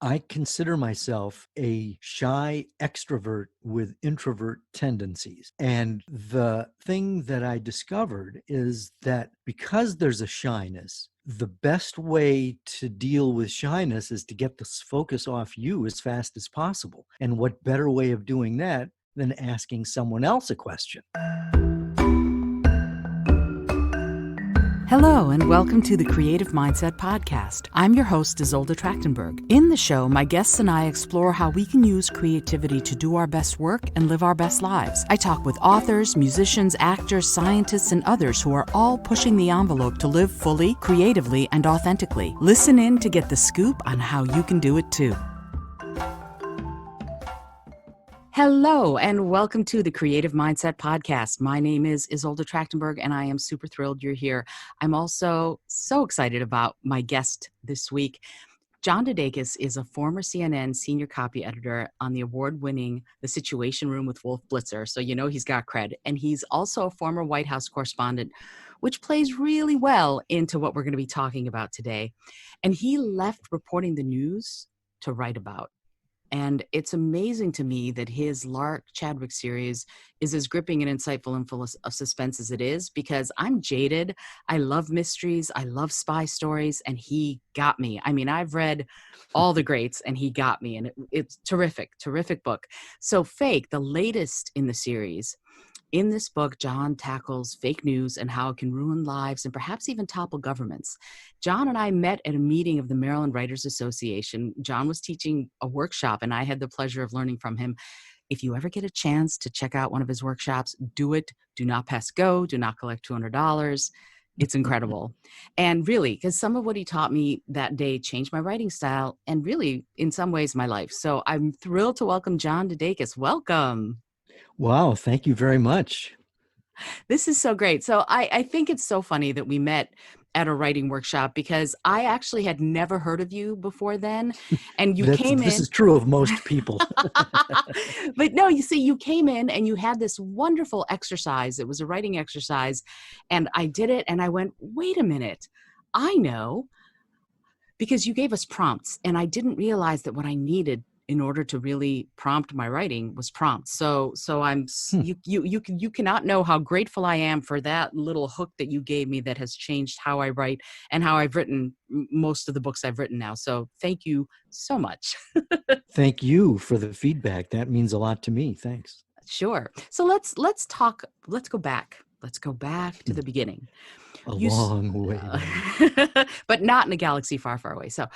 I consider myself a shy extrovert with introvert tendencies. And the thing that I discovered is that because there's a shyness, the best way to deal with shyness is to get the focus off you as fast as possible. And what better way of doing that than asking someone else a question? Hello, and welcome to the Creative Mindset Podcast. I'm your host, Isolde Trachtenberg. In the show, my guests and I explore how we can use creativity to do our best work and live our best lives. I talk with authors, musicians, actors, scientists, and others who are all pushing the envelope to live fully, creatively, and authentically. Listen in to get the scoop on how you can do it too. Hello, and welcome to the Creative Mindset Podcast. My name is Isolde Trachtenberg, and I am super thrilled you're here. I'm also so excited about my guest this week. John DeDakis is a former CNN senior copy editor on the award-winning The Situation Room with Wolf Blitzer, so you know he's got cred. And he's also a former White House correspondent, which plays really well into what we're going to be talking about today. And he left reporting the news to write about. And it's amazing to me that his Lark Chadwick series is as gripping and insightful and full of suspense as it is, because I'm jaded. I love mysteries. I love spy stories. And he got me. I mean, I've read all the greats and he got me. And it's terrific book. So Fake, the latest in the series. In this book, John tackles fake news and how it can ruin lives and perhaps even topple governments. John and I met at a meeting of the Maryland Writers Association. John was teaching a workshop, and I had the pleasure of learning from him. If you ever get a chance to check out one of his workshops, do it. Do not pass go. Do not collect $200. It's incredible. And really, because some of what he taught me that day changed my writing style and really, in some ways, my life. So I'm thrilled to welcome John DeDakis. Welcome. Wow, thank you very much. This is so great. So I think it's so funny that we met at a writing workshop, because I actually had never heard of you before then. And you came in. This is true of most people. But no, you see, you came in and you had this wonderful exercise. It was a writing exercise. And I did it and I went, wait a minute, I know. Because you gave us prompts, and I didn't realize that what I needed in order to really prompt my writing was prompts. So I'm you cannot know how grateful I am for that little hook that you gave me that has changed how I write and how I've written most of the books I've written now. So thank you so much. Thank you for the feedback. That means a lot to me. Thanks. Sure. So let's go back. Let's go back to the beginning. A long way. But not in a galaxy far, far away. So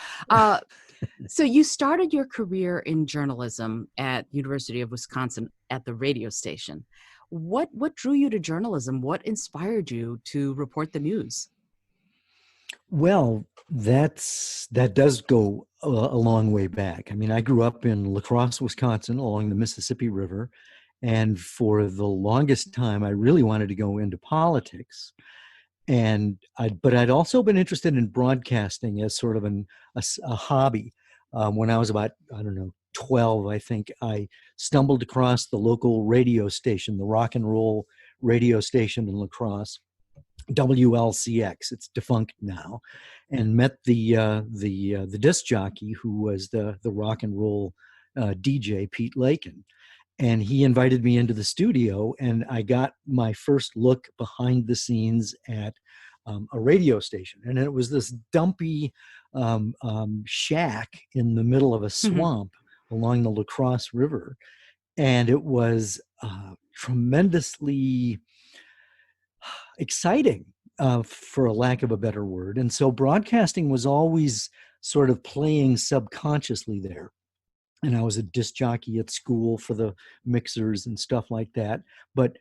so you started your career in journalism at University of Wisconsin at the radio station. What drew you to journalism? What inspired you to report the news? Well, that does go a long way back. I mean, I grew up in La Crosse, Wisconsin, along the Mississippi River. And for the longest time, I really wanted to go into politics. But I'd also been interested in broadcasting as sort of a hobby. When I was about, 12, I think, I stumbled across the local radio station, the rock and roll radio station in La Crosse, WLCX. It's defunct now, and met the disc jockey who was the rock and roll DJ, Pete Lakin. And he invited me into the studio, and I got my first look behind the scenes at a radio station. And it was this dumpy shack in the middle of a swamp along the La Crosse River. And it was tremendously exciting, for a lack of a better word. And so broadcasting was always sort of playing subconsciously there. And I was a disc jockey at school for the mixers and stuff like that. But,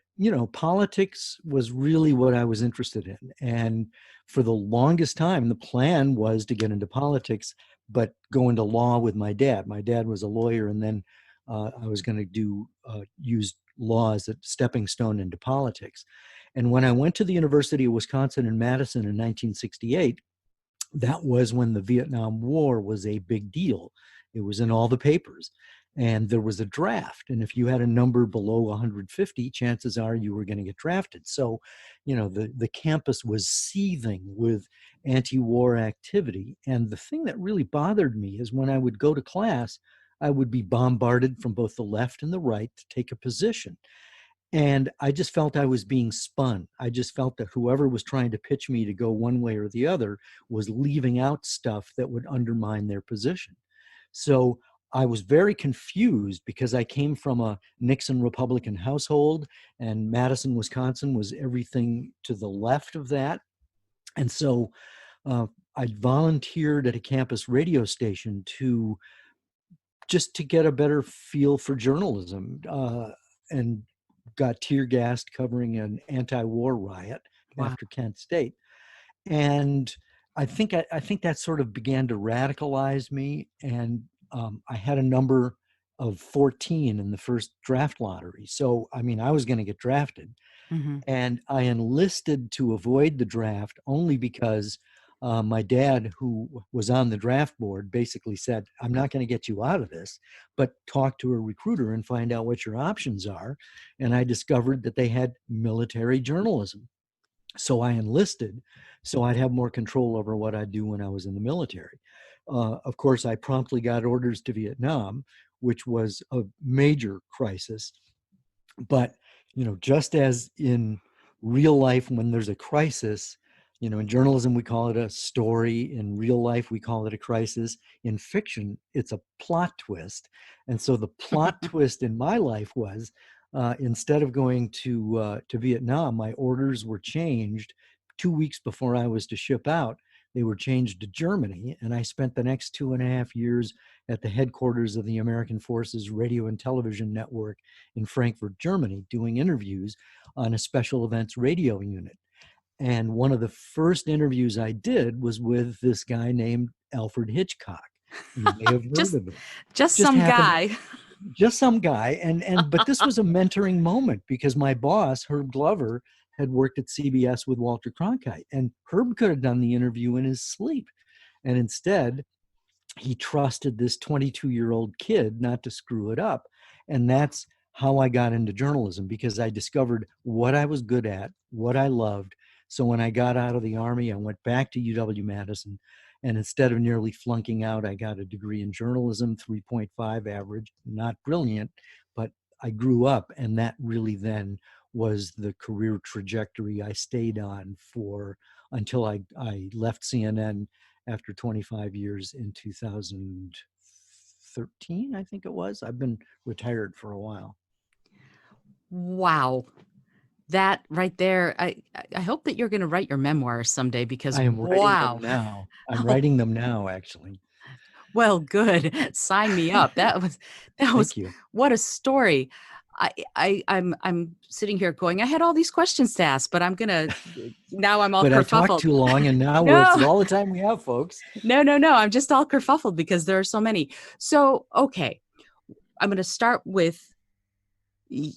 politics was really what I was interested in. And for the longest time, the plan was to get into politics, but go into law with my dad. My dad was a lawyer, and then I was going to use law as a stepping stone into politics. And when I went to the University of Wisconsin in Madison in 1968, that was when the Vietnam War was a big deal. It was in all the papers. and there was a draft. And if you had a number below 150, chances are you were going to get drafted. So, the campus was seething with anti-war activity. And the thing that really bothered me is when I would go to class, I would be bombarded from both the left and the right to take a position. And I just felt I was being spun. I just felt that whoever was trying to pitch me to go one way or the other was leaving out stuff that would undermine their position. So I was very confused because I came from a Nixon Republican household, and Madison, Wisconsin was everything to the left of that. And so uh, I volunteered at a campus radio station to get a better feel for journalism, and got tear gassed covering an anti-war riot Wow. after Kent State. And I think that sort of began to radicalize me. And I had a number of 14 in the first draft lottery. So I mean, I was going to get drafted, Hmm. and I enlisted to avoid the draft only because my dad, who was on the draft board, basically said, "I'm not going to get you out of this, but talk to a recruiter and find out what your options are." And I discovered that they had military journalism. So I enlisted so I'd have more control over what I'd do when I was in the military. Of course, I promptly got orders to Vietnam, which was a major crisis. But, just as in real life, when there's a crisis, in journalism, we call it a story. In real life, we call it a crisis. In fiction, it's a plot twist. And so the plot twist in my life was, instead of going to Vietnam, my orders were changed 2 weeks before I was to ship out. They were changed to Germany, and I spent the next 2.5 years at the headquarters of the American Forces Radio and Television Network in Frankfurt, Germany, doing interviews on a special events radio unit. And one of the first interviews I did was with this guy named Alfred Hitchcock. You may have heard just of him. just Just some happened, guy. just some guy. But this was a mentoring moment because my boss, Herb Glover, had worked at CBS with Walter Cronkite, and Herb could have done the interview in his sleep. And instead, he trusted this 22-year-old kid not to screw it up. And that's how I got into journalism, because I discovered what I was good at, what I loved. So when I got out of the Army, I went back to UW-Madison. And instead of nearly flunking out, I got a degree in journalism, 3.5 average, not brilliant, but I grew up. And that really then was the career trajectory I stayed on for until I left CNN after 25 years in 2013, I think it was. I've been retired for a while. Wow. That right there, I hope that you're going to write your memoirs someday because I am writing them wow. now. I'm Oh, writing them now, actually. well, good. Sign me up. That was Thank you. what a story. I'm sitting here going, I had all these questions to ask, but now I'm all But I talked kerfuffled. too long, and now it's No, all the time we have, folks. no. I'm just all kerfuffled because there are so many. So, okay, I'm going to start with y-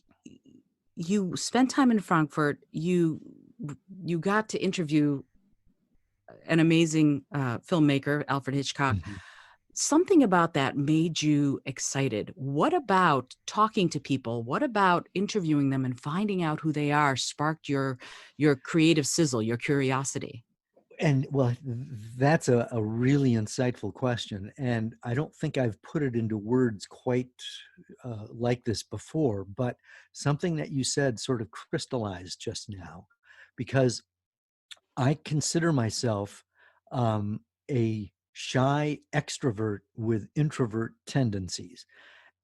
you spent time in Frankfurt. You got to interview an amazing filmmaker, Alfred Hitchcock. Mhm. Something about that made you excited. What about talking to people? What about interviewing them and finding out who they are sparked your creative sizzle, your curiosity? And well, that's a really insightful question. And I don't think I've put it into words quite like this before, but something that you said sort of crystallized just now, because I consider myself a shy extrovert with introvert tendencies.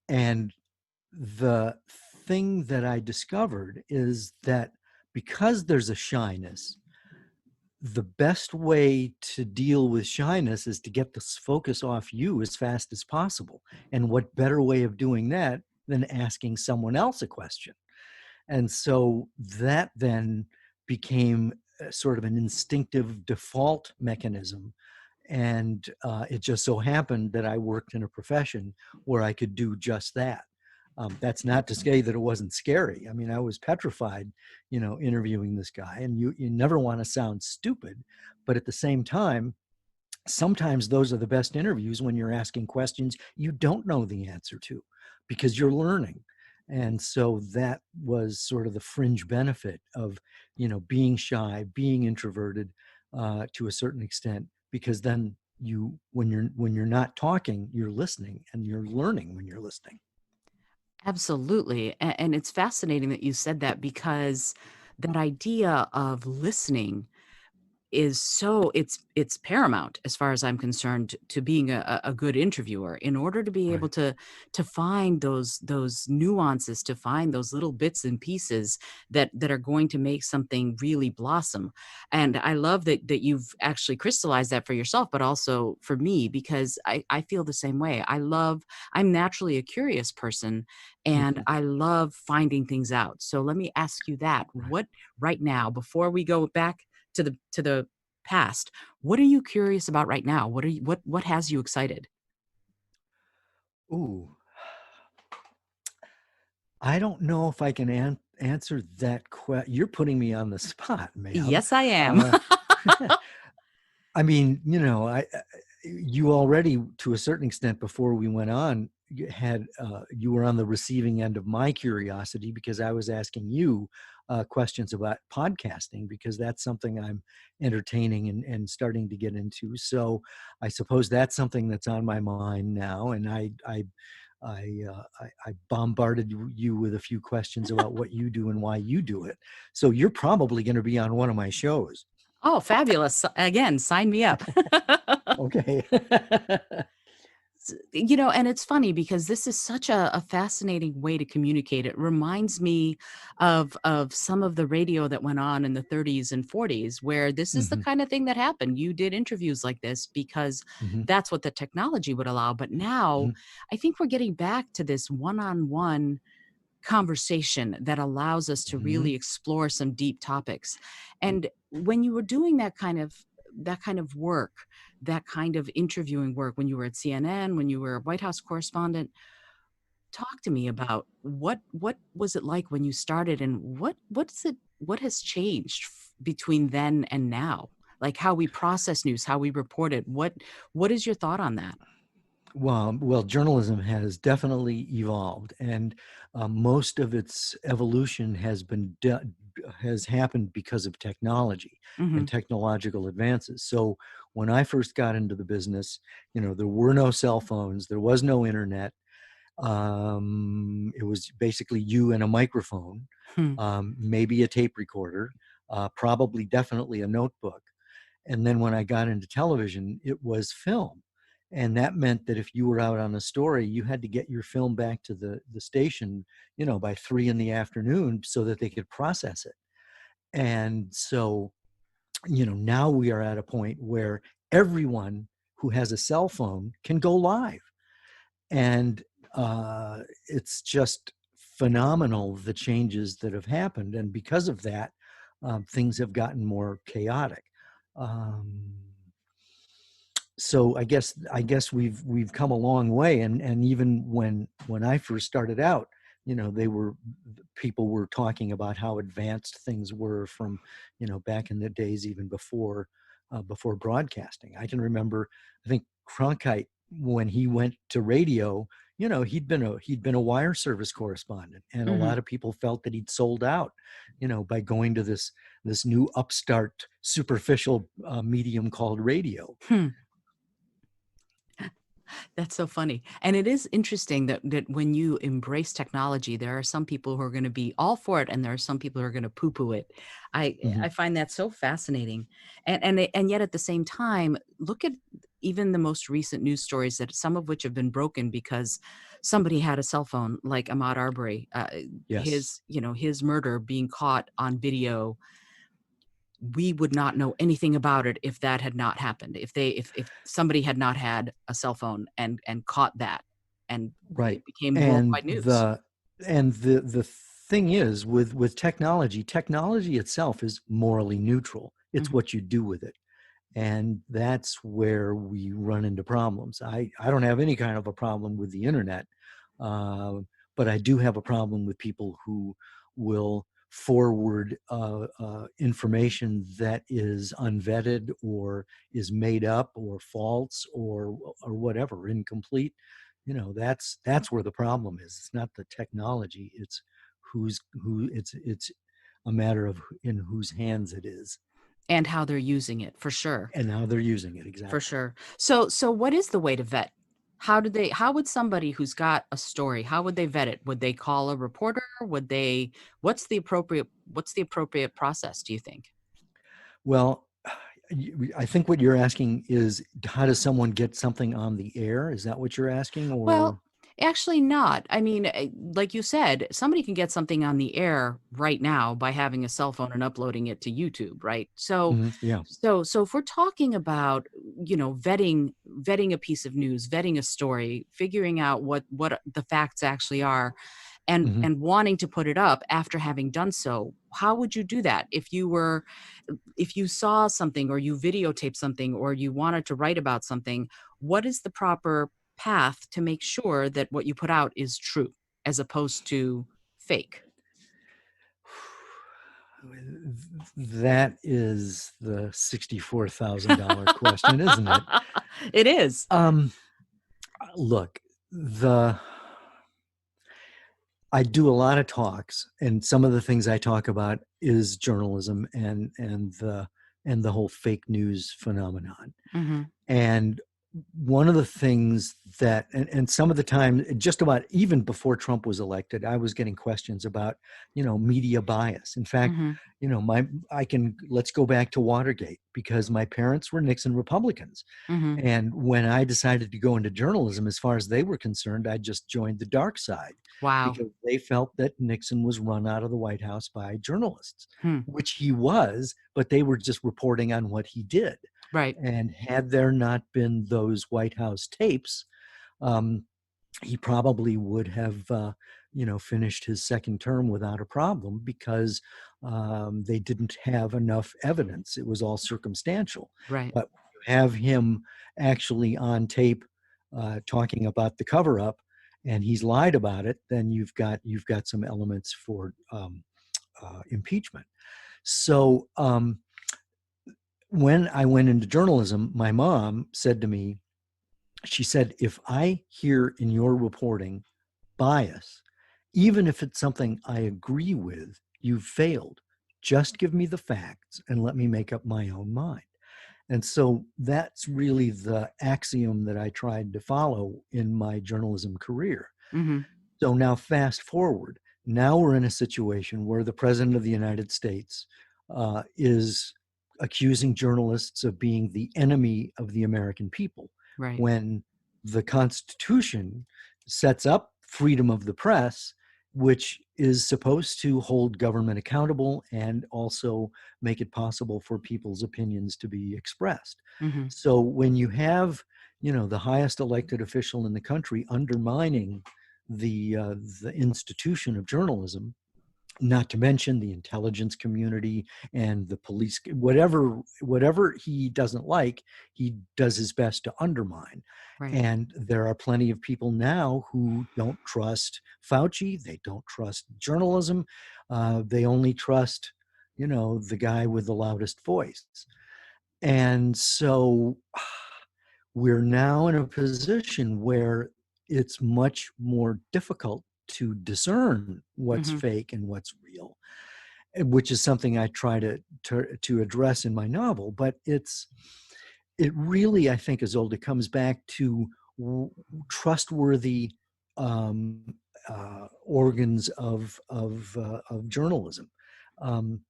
And the thing that I discovered is that because there's a shyness, the best way to deal with shyness is to get this focus off you as fast as possible. And what better way of doing that than asking someone else a question? And so that then became sort of an instinctive default mechanism. And it just so happened that I worked in a profession where I could do just that. That's not to say that it wasn't scary. I mean, I was petrified, interviewing this guy, and you never want to sound stupid, but at the same time, sometimes those are the best interviews when you're asking questions you don't know the answer to because you're learning. And so that was sort of the fringe benefit of, being shy, being introverted to a certain extent, because then when you're not talking, you're listening and you're learning when you're listening. Absolutely. And it's fascinating that you said that, because that idea of listening is so it's paramount as far as I'm concerned to being a good interviewer, in order to be able Right. to find those nuances, to find those little bits and pieces that are going to make something really blossom. And I love that you've actually crystallized that for yourself, but also for me, because I feel the same way. I'm naturally a curious person, and Mhm. I love finding things out. So let me ask you that. Right. What, right now, before we go back to the past, what are you curious about right now? What has you excited? Ooh, I don't know if I can answer that question. You're putting me on the spot, ma'am. Yes, I am. Uh, I mean, you already, to a certain extent, before we went on, you were on the receiving end of my curiosity because I was asking you questions about podcasting, because that's something I'm entertaining and starting to get into. So I suppose that's something that's on my mind now, and I bombarded you with a few questions about what you do and why you do it. So you're probably going to be on one of my shows. Oh, fabulous. Again, sign me up. Okay. And it's funny because this is such a fascinating way to communicate. It reminds me of some of the radio that went on in the 30s and 40s, where this is the Hmm. kind of thing that happened. You did interviews like this because Hmm. that's what the technology would allow. But now Hmm. I think we're getting back to this one-on-one conversation that allows us to Hmm. really explore some deep topics. And when you were doing that kind of work, that kind of interviewing work, when you were at CNN, when you were a White House correspondent, talk to me about what was it like when you started, and what has changed between then and now? Like how we process news, how we report it. What is your thought on that? Well, journalism has definitely evolved, and most of its evolution has happened because of technology and Hmm. technological advances. So when I first got into the business, there were no cell phones, there was no internet. It was basically you and a microphone, Hmm. maybe a tape recorder, probably definitely a notebook. And then when I got into television, it was film. And that meant that if you were out on a story, you had to get your film back to the station, by 3 in the afternoon so that they could process it. And so, now we are at a point where everyone who has a cell phone can go live. And it's just phenomenal, the changes that have happened. And because of that, things have gotten more chaotic. Um, so I guess we've come a long way, and even when I first started out, they were people were talking about how advanced things were from, back in the days, even before broadcasting. I can remember, I think Cronkite, when he went to radio, he'd been a wire service correspondent, and a Hmm. lot of people felt that he'd sold out, by going to this new upstart superficial medium called radio. Hmm. That's so funny. And it is interesting that when you embrace technology, there are some people who are going to be all for it, and there are some people who are going to poo-poo it. I Mhm. I find that so fascinating. And yet at the same time, look at even the most recent news stories, that some of which have been broken because somebody had a cell phone, like Ahmaud Arbery, Yes. his murder being caught on video. We would not know anything about it if that had not happened. If somebody had not had a cell phone and caught that, and Right. it became And worldwide news. the thing is, with technology itself is morally neutral. It's Mhm. what you do with it. And that's where we run into problems. I don't have any kind of a problem with the internet, uh, but I do have a problem with people who will forward information that is unvetted or is made up or false or whatever, incomplete. That's where the problem is. It's not the technology. It's who. It's a matter of in whose hands it is And how they're using it, for sure. and how they're using it For exactly. sure. So what is the way to vet? How would somebody who's got a story, how would they vet it? Would they call a reporter? What's the appropriate process, do you think? Well, I think what you're asking is how does someone get something on the air? Is that what you're asking, Well, or? actually not. I mean, like you said, somebody can get something on the air right now by having a cell phone and uploading it to YouTube, right? So, Mhm, yeah. so if we're talking about, vetting a piece of news, vetting a story, figuring out what the facts actually are, and Mhm. and wanting to put it up after having done so, how would you do that if you saw something or you videotaped something or you wanted to write about something? What is the proper path to make sure that what you put out is true as opposed to fake? That is the $64,000 question, isn't it? It is. Um, Look, the I do a lot of talks, and some of the things I talk about is journalism and the whole fake news phenomenon. Mhm. And one of the things and some of the time, just about even before Trump was elected, I was getting questions about, media bias. In fact, Mhm. let's go back to Watergate because my parents were Nixon Republicans. Mhm. And when I decided to go into journalism, as far as they were concerned, I just joined the dark side Wow. because they felt that Nixon was run out of the White House by journalists, Hmm. which he was, but they were just reporting on what he did. Right. And had there not been those White House tapes, um, he probably would have, finished his second term without a problem because they didn't have enough evidence. It was all circumstantial. Right. But when you have him actually on tape talking about the cover-up, and he's lied about it, then you've got some elements for impeachment. So when I went into journalism, my mom said to me, she said, if I hear in your reporting bias, even if it's something I agree with, you've failed. Just give me the facts and let me make up my own mind. And so that's really the axiom that I tried to follow in my journalism career. Mhm. So now, fast forward. Now we're in a situation where the president of the United States is accusing journalists of being the enemy of the American people, Right. when the Constitution sets up freedom of the press, which is supposed to hold government accountable and also make it possible for people's opinions to be expressed. Mhm. So when you have, the highest elected official in the country undermining the institution of journalism, not to mention the intelligence community and the police, whatever he doesn't like, he does his best to undermine. Right. And there are plenty of people now who don't trust Fauci. They don't trust journalism. They only trust, the guy with the loudest voice. And so we're now in a position where it's much more difficult to discern what's Mhm. fake and what's real, which is something I try to address in my novel. But it really, I think, Isolde, comes back to trustworthy um, organs of journalism. Um,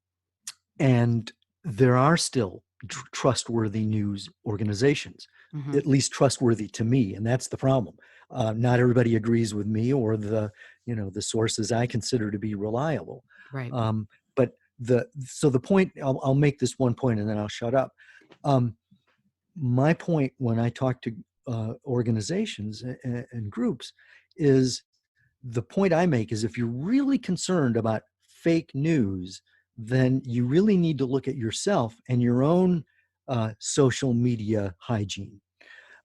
and there are still trustworthy news organizations, Mhm. at least trustworthy to me, and that's the problem. Not everybody agrees with me or the sources I consider to be reliable. Right. But the point, I'll make this one point and then I'll shut up. Um, my point when I talk to organizations and groups is, the point I make is, if you're really concerned about fake news, then you really need to look at yourself and your own social media hygiene.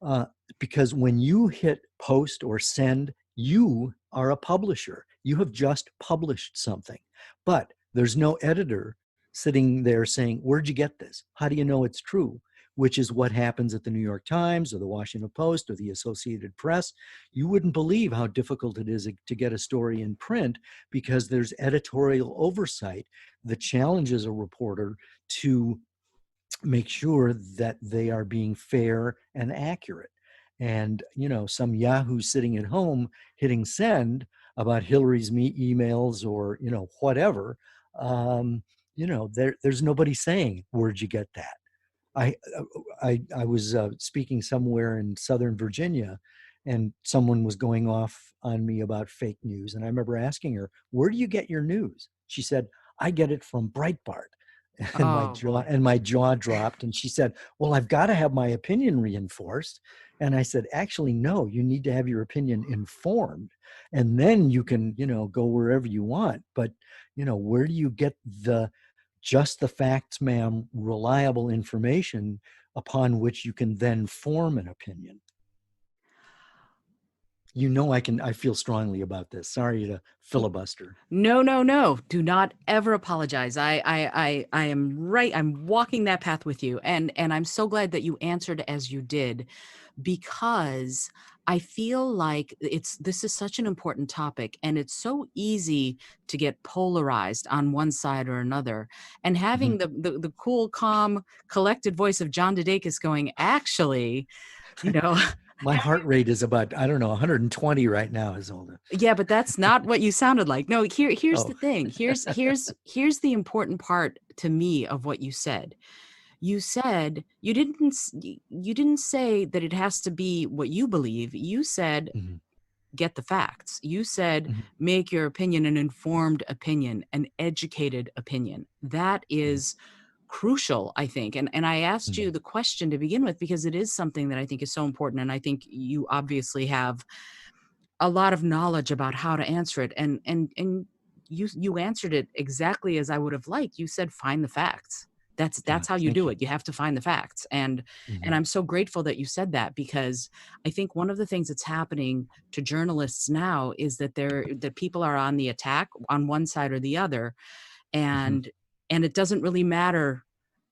Uh, because when you hit post or send, you are a publisher. You have just published something. But There's no editor sitting there saying, where'd you get this? How do you know it's true? Which is what happens at the New York Times or the Washington Post or the Associated Press. You wouldn't believe how difficult it is to get a story in print because there's editorial oversight that challenges a reporter to make sure that they are being fair and accurate. And, some Yahoo sitting at home hitting send about Hillary's emails or, whatever, there's nobody saying, where'd you get that? I was speaking somewhere in Southern Virginia, and someone was going off on me about fake news. And I remember asking her, "Where do you get your news?" She said, "I get it from Breitbart." And Oh boy. my jaw dropped. And she said, "Well, I've got to have my opinion reinforced." And I said, "Actually, no. You need to have your opinion informed, and then you can, go wherever you want. But, where do you get just the facts, ma'am, reliable information upon which you can then form an opinion?" I feel strongly about this. Sorry to filibuster. No, no, no. Do not ever apologize. I am right. I'm walking that path with you. And I'm so glad that you answered as you did, because I feel like this is such an important topic, and it's so easy to get polarized on one side or another. And having Mhm. the cool, calm, collected voice of John DeDakis going, actually, you know, My heart rate is about, I don't know, 120 right now, Isolde. yeah, but that's not what you sounded like. No, here's Oh, the thing. Here's the important part to me of what you said. You said you didn't say that it has to be what you believe. You said mhm, get the facts. You said mhm, make your opinion an informed opinion, an educated opinion. That mhm, is crucial, I think. And I asked you mhm. the question to begin with because it is something that I think is so important, and I think you obviously have a lot of knowledge about how to answer it, and you answered it exactly as I would have liked. You said find the facts. Yeah, That's how you thank do you. it. You have to find the facts. And Mhm, I'm so grateful that you said that, because I think one of the things that's happening to journalists now is that people are on the attack on one side or the other, mhm. and it doesn't really matter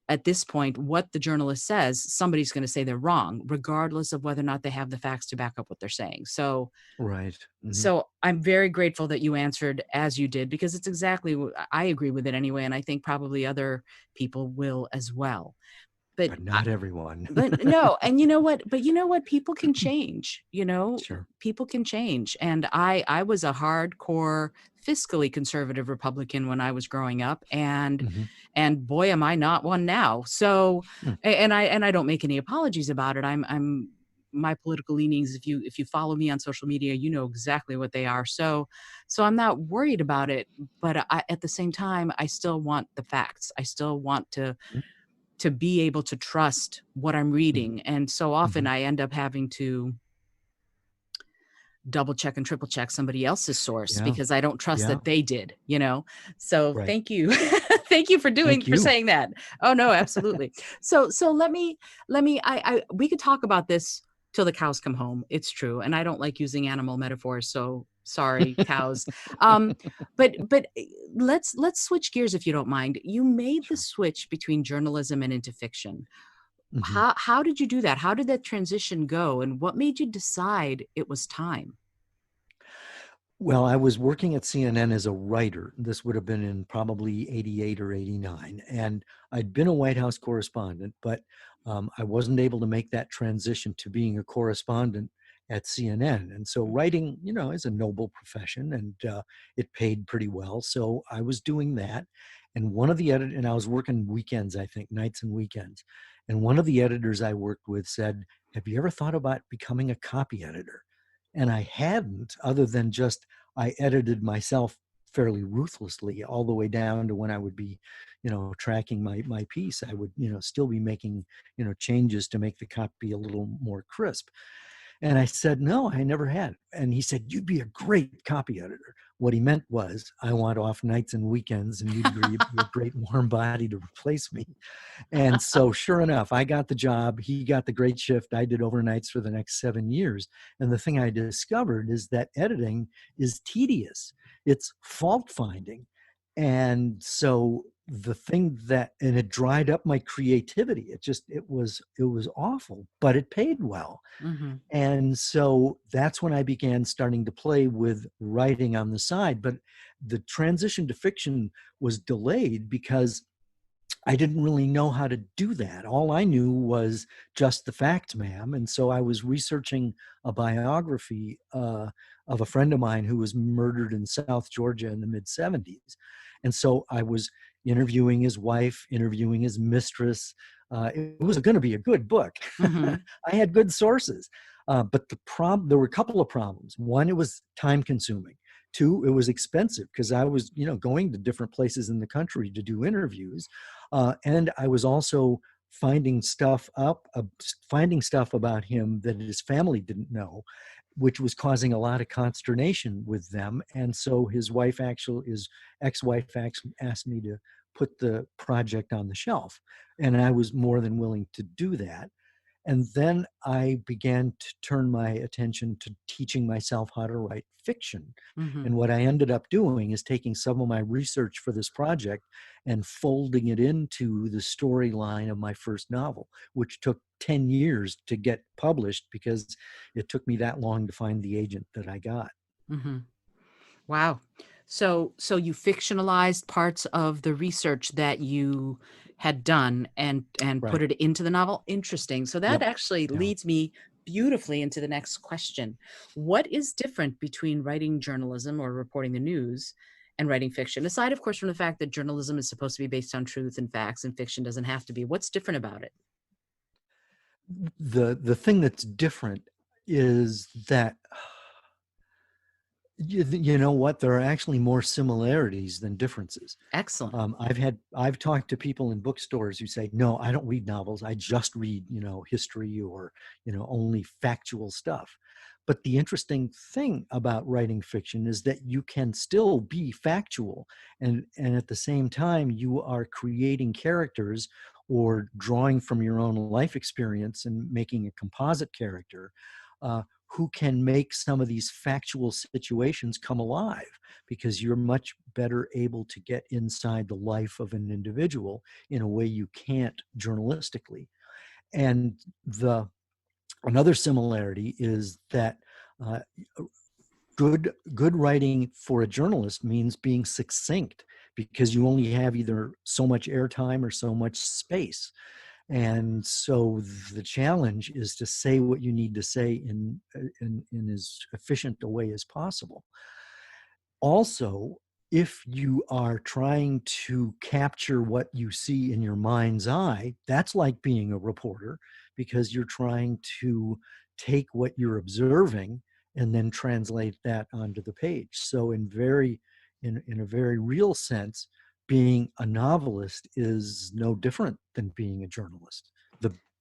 at this point what the journalist says. Somebody's going to say they're wrong regardless of whether or not they have the facts to back up what they're saying. Right. Mhm. So I'm very grateful that you answered as you did, because it's exactly I agree with it anyway, and I think probably other people will as well. But But not everyone. but no, and you know what? But you know what? People can change. Sure. People can change. And I was a hardcore fiscally conservative Republican when I was growing up, Mhm, and boy, am I not one now. So, mm, and I don't make any apologies about it. I'm my political leanings. If you follow me on social media, you know exactly what they are. So I'm not worried about it. But at the same time, I still want the facts. I still want mm, to be able to trust what I'm mhm, reading. And so often mhm. I end up having to double check and triple check somebody else's source Yeah. because I don't trust Yeah. that they did. So Right. thank you. Thank you Thank for you. saying that. Oh no, absolutely. So let me I we could talk about this till the cows come home. It's true. And I don't like using animal metaphors, so sorry, cows. Um, but let's switch gears if you don't mind. You made the Sure. switch between journalism and into fiction. Mhm. How did you do that? How did that transition go? And what made you decide it was time? Well, I was working at CNN as a writer. This would have been in probably 88 or 89. And I'd been a White House correspondent, but I wasn't able to make that transition to being a correspondent at CNN. And so writing, is a noble profession, and it paid pretty well. So I was doing that. And and I was working weekends, I think, nights and weekends. And one of the editors I worked with said, "Have you ever thought about becoming a copy editor?" And I hadn't, other than just I edited myself fairly ruthlessly all the way down to when I would be, tracking my piece. I would, still be making, changes to make the copy a little more crisp. And I said, "No, I never had." And he said, "You'd be a great copy editor." What he meant was, I want off nights and weekends, and you'd be a great warm body to replace me. And so, sure enough, I got the job. He got the great shift. I did overnights for the next 7 years. And the thing I discovered is that editing is tedious. It's fault finding. And so the thing that, and it dried up my creativity. It was awful, but it paid well. Hmm. And so that's when I began starting to play with writing on the side. But the transition to fiction was delayed because I didn't really know how to do that. All I knew was just the facts, ma'am. And so I was researching a biography of a friend of mine who was murdered in South Georgia in the mid 70s. And so I was interviewing his wife, interviewing his mistress. It was going to be a good book. Hmm. I had good sources. But there were a couple of problems. One, it was time consuming. Two, it was expensive because I was, going to different places in the country to do interviews. And I was also finding stuff about him that his family didn't know, which was causing a lot of consternation with them. And so his ex-wife actually asked me to put the project on the shelf. And I was more than willing to do that. And then I began to turn my attention to teaching myself how to write fiction. Hmm. And what I ended up doing is taking some of my research for this project and folding it into the storyline of my first novel, which took 10 years to get published because it took me that long to find the agent that I got. Hmm. Wow. So you fictionalized parts of the research that you had done and put Right. it into the novel. Interesting. So that Yep. actually Yeah. leads me beautifully into the next question. What is different between writing journalism or reporting the news and writing fiction? Aside, of course, from the fact that journalism is supposed to be based on truth and facts and fiction doesn't have to be. What's different about it? The thing that's different is that you know what? There are actually more similarities than differences. Excellent. I've talked to people in bookstores who say, "No, I don't read novels. I just read, history or, only factual stuff." But the interesting thing about writing fiction is that you can still be factual, and at the same time, you are creating characters or drawing from your own life experience and making a composite character. Who can make some of these factual situations come alive because you're much better able to get inside the life of an individual in a way you can't journalistically. And the another similarity is that uh, good writing for a journalist means being succinct because you only have either so much airtime or so much space. And so the challenge is to say what you need to say in as efficient a way as possible. Also, if you are trying to capture what you see in your mind's eye, that's like being a reporter because you're trying to take what you're observing and then translate that onto the page. So in a very real sense, being a novelist is no different than being a journalist.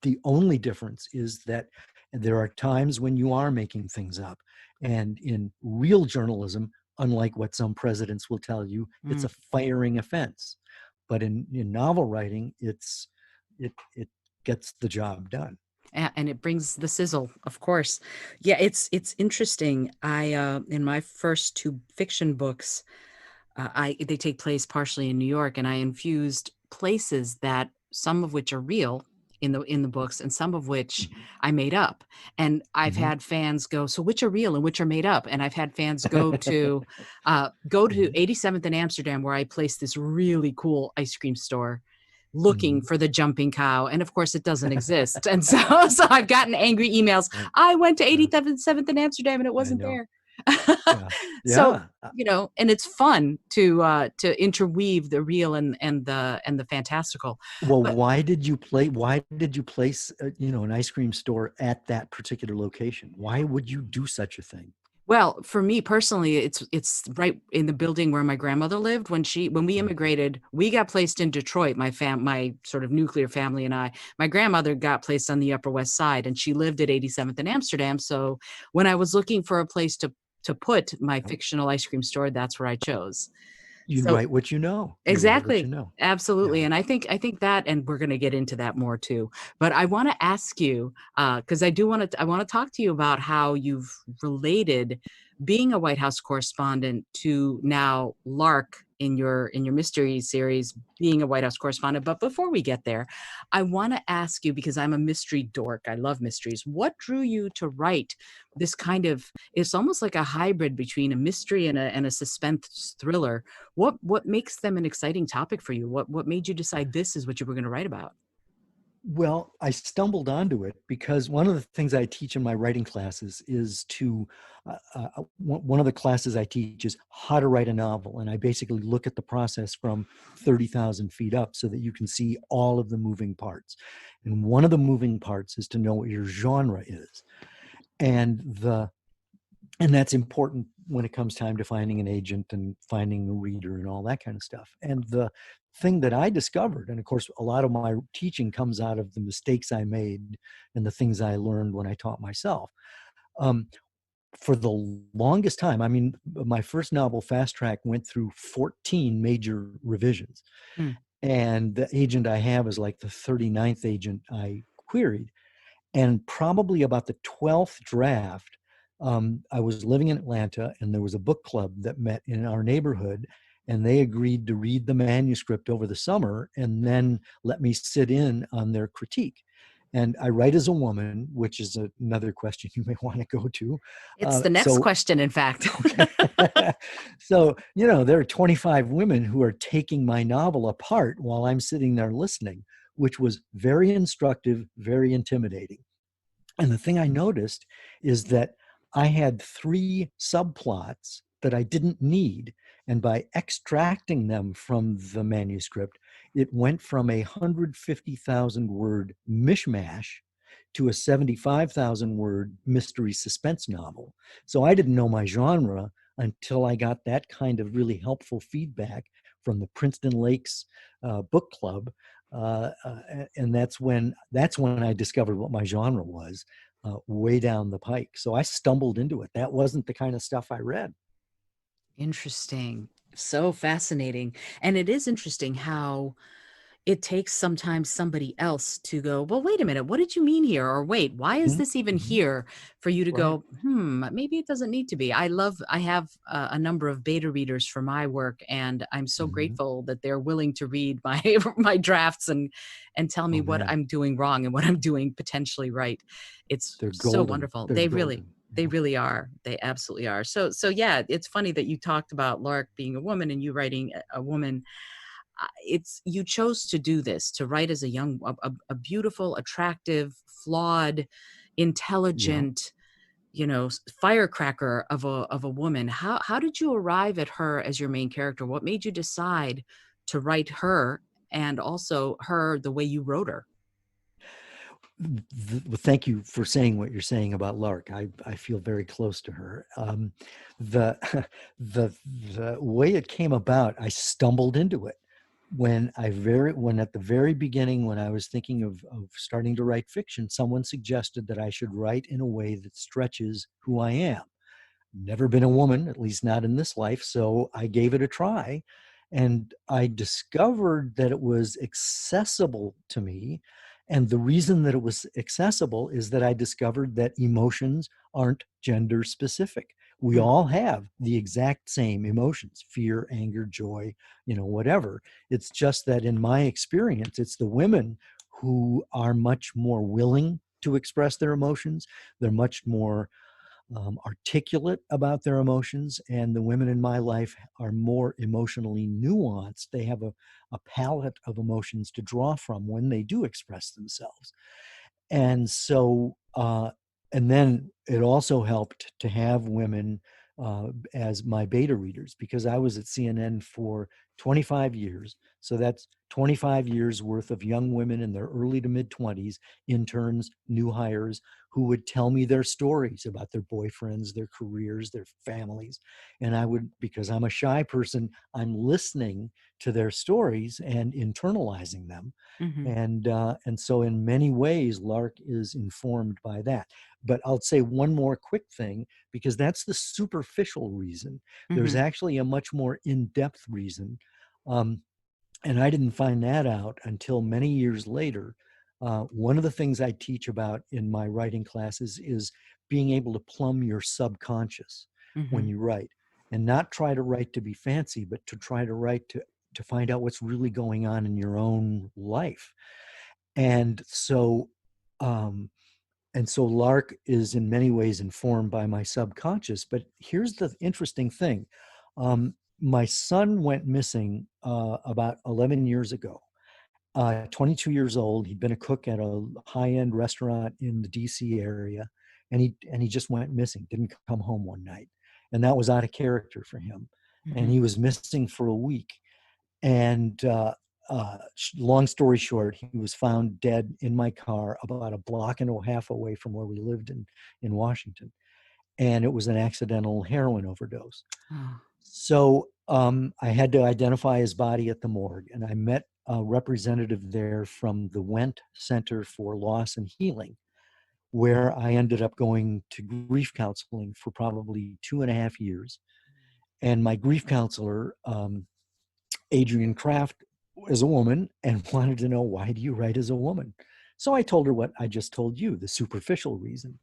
The only difference is that there are times when you are making things up. And in real journalism, unlike what some presidents will tell you, it's a firing offense. But in novel writing, it gets the job done. And it brings the sizzle, of course. Yeah, it's interesting. I in my first two fiction books, I they take place partially in New York, and I infused places that some of which are real in the books, and some of which Mhm. I made up. And I've Mhm. had fans go, "So which are real and which are made up?" And I've had fans go to Mhm. 87th in Amsterdam, where I placed this really cool ice cream store, looking Mhm. for the jumping cow, and of course it doesn't exist. And so I've gotten angry emails. Right. I went to Yeah, 87th in Amsterdam and it I wasn't know. there. Yeah. So, Yeah. and it's fun to interweave the real and the fantastical. Well, But why did you place, an ice cream store at that particular location? Why would you do such a thing? well, for me personally, it's right in the building where my grandmother lived when we Mhm. immigrated. We got placed in Detroit, my sort of nuclear family and I. My grandmother got placed on the Upper West Side, and she lived at 87th in Amsterdam. So when I was looking for a place to put my Yep. fictional ice cream store, that's where I chose. You So write what you know. You write what you exactly. know. Absolutely. Yeah. And I think that, and we're going to get into that more too. But I want to ask you, because I want to talk to you about how you've related being a White House correspondent to now Lark in your mystery series, being a White House correspondent. But before we get there, I want to ask you, because I'm a mystery dork, I love mysteries. What drew you to write this kind of, it's almost like a hybrid between a mystery and a suspense thriller? What makes them an exciting topic for you? What made you decide this is what you were going to write about? Well, I stumbled onto it because one of the things I teach in my writing classes is one of the classes I teach is how to write a novel. And I basically look at the process from 30,000 feet up so that you can see all of the moving parts. And one of the moving parts is to know what your genre is. And that's important when it comes time to finding an agent and finding a reader and all that kind of stuff. And the thing that I discovered, and of course a lot of my teaching comes out of the mistakes I made and the things I learned when I taught myself, um, for the longest time, I mean, my first novel, Fast Track, went through 14 major revisions, Hmm. and the agent I have is like the 39th agent I queried. And probably about the 12th draft, I was living in Atlanta and there was a book club that met in our neighborhood, and they agreed to read the manuscript over the summer and then let me sit in on their critique. And I write as a woman, which is another question you may want to go to. It's the next So, question, in fact. okay. So, there are 25 women who are taking my novel apart while I'm sitting there listening, which was very instructive, very intimidating. And the thing I noticed is that I had three subplots that I didn't need. And by extracting them from the manuscript, it went from a 150,000 word mishmash to a 75,000 word mystery suspense novel. So I didn't know my genre until I got that kind of really helpful feedback from the Princeton Lakes book club, and that's when I discovered what my genre was, way down the pike. So I stumbled into it. That wasn't the kind of stuff I read. Interesting. So fascinating. And it is interesting how it takes sometimes somebody else to go, well, wait a minute, what did you mean here? Or wait, why is Mhm, this even mhm. here? For you to Right. go, maybe it doesn't need to be. I have a number of beta readers for my work, and I'm so Mhm. grateful that they're willing to read my my drafts and tell me Oh what man, I'm doing wrong and what I'm doing potentially right. It's they're so golden. wonderful. They're golden. They Yeah. really are. They absolutely are. So yeah, it's funny that you talked about Lark being a woman and you writing a woman. It's, you chose to do this, to write as a young, a beautiful, attractive, flawed, Yeah. intelligent, firecracker of a woman. How did you arrive at her as your main character? What made you decide to write her, and also her the way you wrote her? Well, thank you for saying what you're saying about Lark. I feel very close to her. The the the way it came about, I stumbled into it when at the very beginning, when I was thinking of starting to write fiction, someone suggested that I should write in a way that stretches who I am. Never been a woman, at least not in this life. So I gave it a try. And I discovered that it was accessible to me. And the reason that it was accessible is that I discovered that emotions aren't gender specific. We Hmm. all have the exact same emotions: fear, anger, joy, whatever. It's just that in my experience, it's the women who are much more willing to express their emotions. They're much more articulate about their emotions, and the women in my life are more emotionally nuanced. They have a palette of emotions to draw from when they do express themselves. And so, and then it also helped to have women as my beta readers, because I was at CNN for 25 years. So that's 25 years worth of young women in their early to mid 20s, interns, new hires, who would tell me their stories about their boyfriends, their careers, their families. And I would, because I'm a shy person, I'm listening to their stories and internalizing them. Hmm. And so in many ways, Lark is informed by that. But I'll say one more quick thing, because that's the superficial reason. There's Hmm. actually a much more in-depth reason. Um, and I didn't find that out until many years later. One of the things I teach about in my writing classes is being able to plumb your subconscious when Hmm. you write. and not try to write to be fancy, but to try to write to find out what's really going on in your own life. And so, um, and so Lark is in many ways informed by my subconscious. But here's the interesting thing. My son went missing about 11 years ago. 22 years old. He'd been a cook at a high-end restaurant in the DC area, and he just went missing, didn't come home one night. And that was out of character for him. And Mm-hmm. he was missing for a week. And long story short, he was found dead in my car about a block and a half away from where we lived in Washington. And it was an accidental heroin overdose. Oh. So I had to identify his body at the morgue, and I met a representative there from the Went Center for Loss and Healing, where I ended up going to grief counseling for probably 2.5 years. And my grief counselor, Adrienne Kraft, is a woman and wanted to know, why do you write as a woman? So I told her what I just told you, the superficial reason.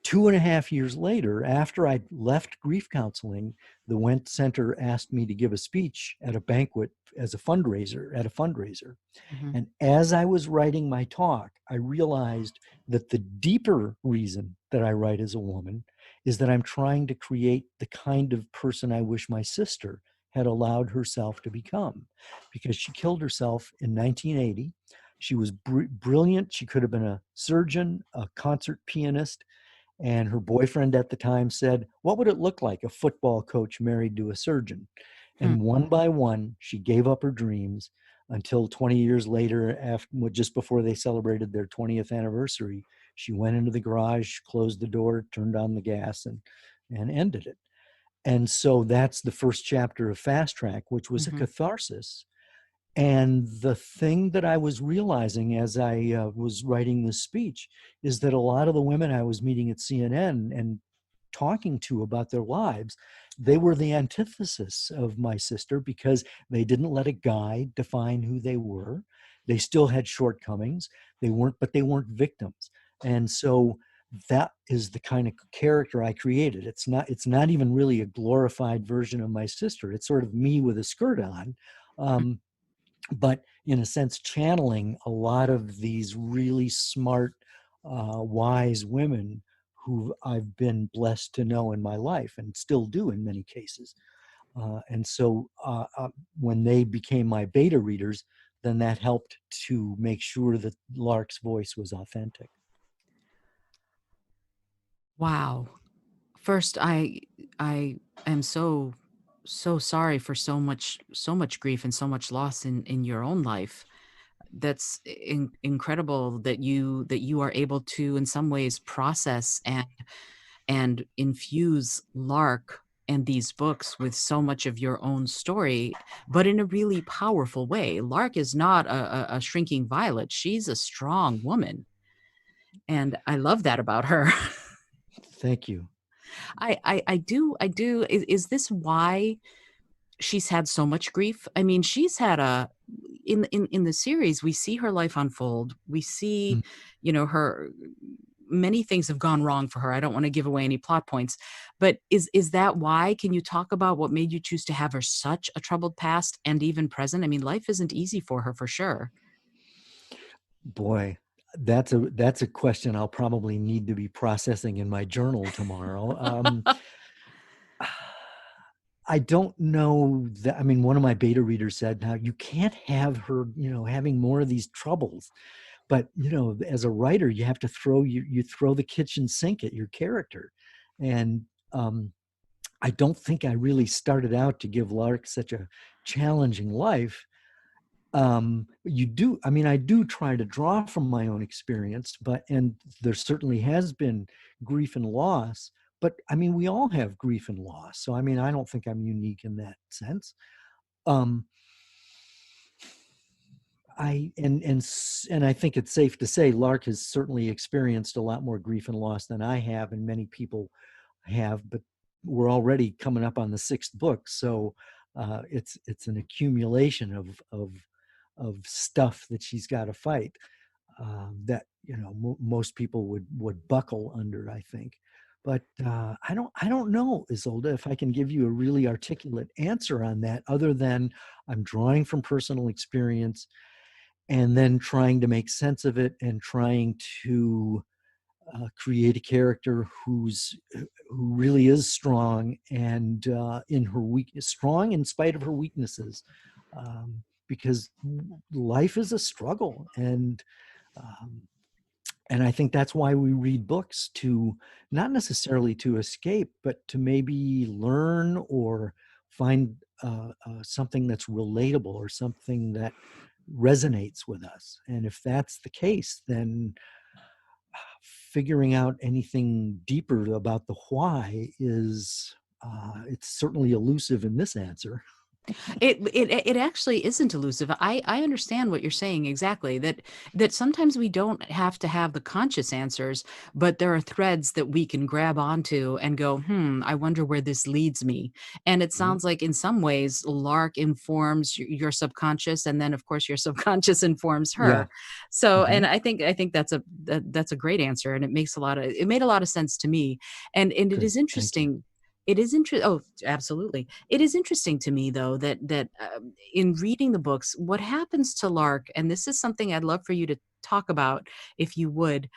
2.5 years later, after I left grief counseling, the Went Center asked me to give a speech at a banquet as a fundraiser, at a fundraiser. Mm-hmm. And as I was writing my talk, I realized that the deeper reason that I write as a woman is that I'm trying to create the kind of person I wish my sister had allowed herself to become, because she killed herself in 1980. She was brilliant. She could have been a surgeon, a concert pianist, and her boyfriend at the time said, "What would it look like, a football coach married to a surgeon?" Hmm. And one by one, she gave up her dreams until 20 years later, after, just before they celebrated their 20th anniversary, she went into the garage, closed the door, turned on the gas, and ended it. And so that's the first chapter of Fast Track, which was a Mm-hmm. catharsis. And the thing that I was realizing as I was writing this speech is that a lot of the women I was meeting at CNN and talking to about their lives, they were the antithesis of my sister, because they didn't let a guy define who they were. They still had shortcomings. But they weren't victims. And so that is the kind of character I created. It's not even really a glorified version of my sister. It's sort of me with a skirt on. But in a sense, channeling a lot of these really smart, wise women who I've been blessed to know in my life and still do in many cases. And so when they became my beta readers, then that helped to make sure that Lark's voice was authentic. Wow. First, I am so sorry for so much grief and so much loss in your own life. That's incredible that you are able to, in some ways, process and infuse Lark and these books with so much of your own story, but in a really powerful way. Lark is not a shrinking violet. She's a strong woman. And I love that about her. Thank you. I do. Is this why she's had so much grief? I mean, she's had a in the series, we see her life unfold. We see, Mm. her many things have gone wrong for her. I don't want to give away any plot points, but is that why? Can you talk about what made you choose to have her such a troubled past and even present? I mean, life isn't easy for her, for sure. Boy, that's a question I'll probably need to be processing in my journal tomorrow. I don't know that. I mean, one of my beta readers said, "Now you can't have her, having more of these troubles." But as a writer, you have to you throw the kitchen sink at your character, and I don't think I really started out to give Lark such a challenging life. You do. I mean, I do try to draw from my own experience, and there certainly has been grief and loss. But I mean, we all have grief and loss. So I mean, I don't think I'm unique in that sense. Um, and I think it's safe to say Lark has certainly experienced a lot more grief and loss than I have, and many people have. But we're already coming up on the sixth book, so it's an accumulation of stuff that she's got to fight, that most people would buckle under, I think. But I don't know, Isolde, if I can give you a really articulate answer on that, other than I'm drawing from personal experience and then trying to make sense of it and trying to create a character who really is strong and in her weakness, strong in spite of her weaknesses, because life is a struggle, um, and I think that's why we read books, to not necessarily to escape, but to maybe learn or find something that's relatable or something that resonates with us. And if that's the case, then figuring out anything deeper about the why is it's certainly elusive in this answer. It actually isn't elusive. I understand what you're saying exactly, that sometimes we don't have to have the conscious answers, but there are threads that we can grab onto and go, I wonder where this leads me. And it Mhm. sounds like in some ways Lark informs your subconscious, and then of course your subconscious informs Yeah. her. So, Hmm. and I think that's a great answer, and it made a lot of sense to me. And it Good. is Thank you. interesting. It is interesting. Oh, absolutely. It is interesting to me, though, that in reading the books, what happens to Lark, and this is something I'd love for you to talk about, if you would.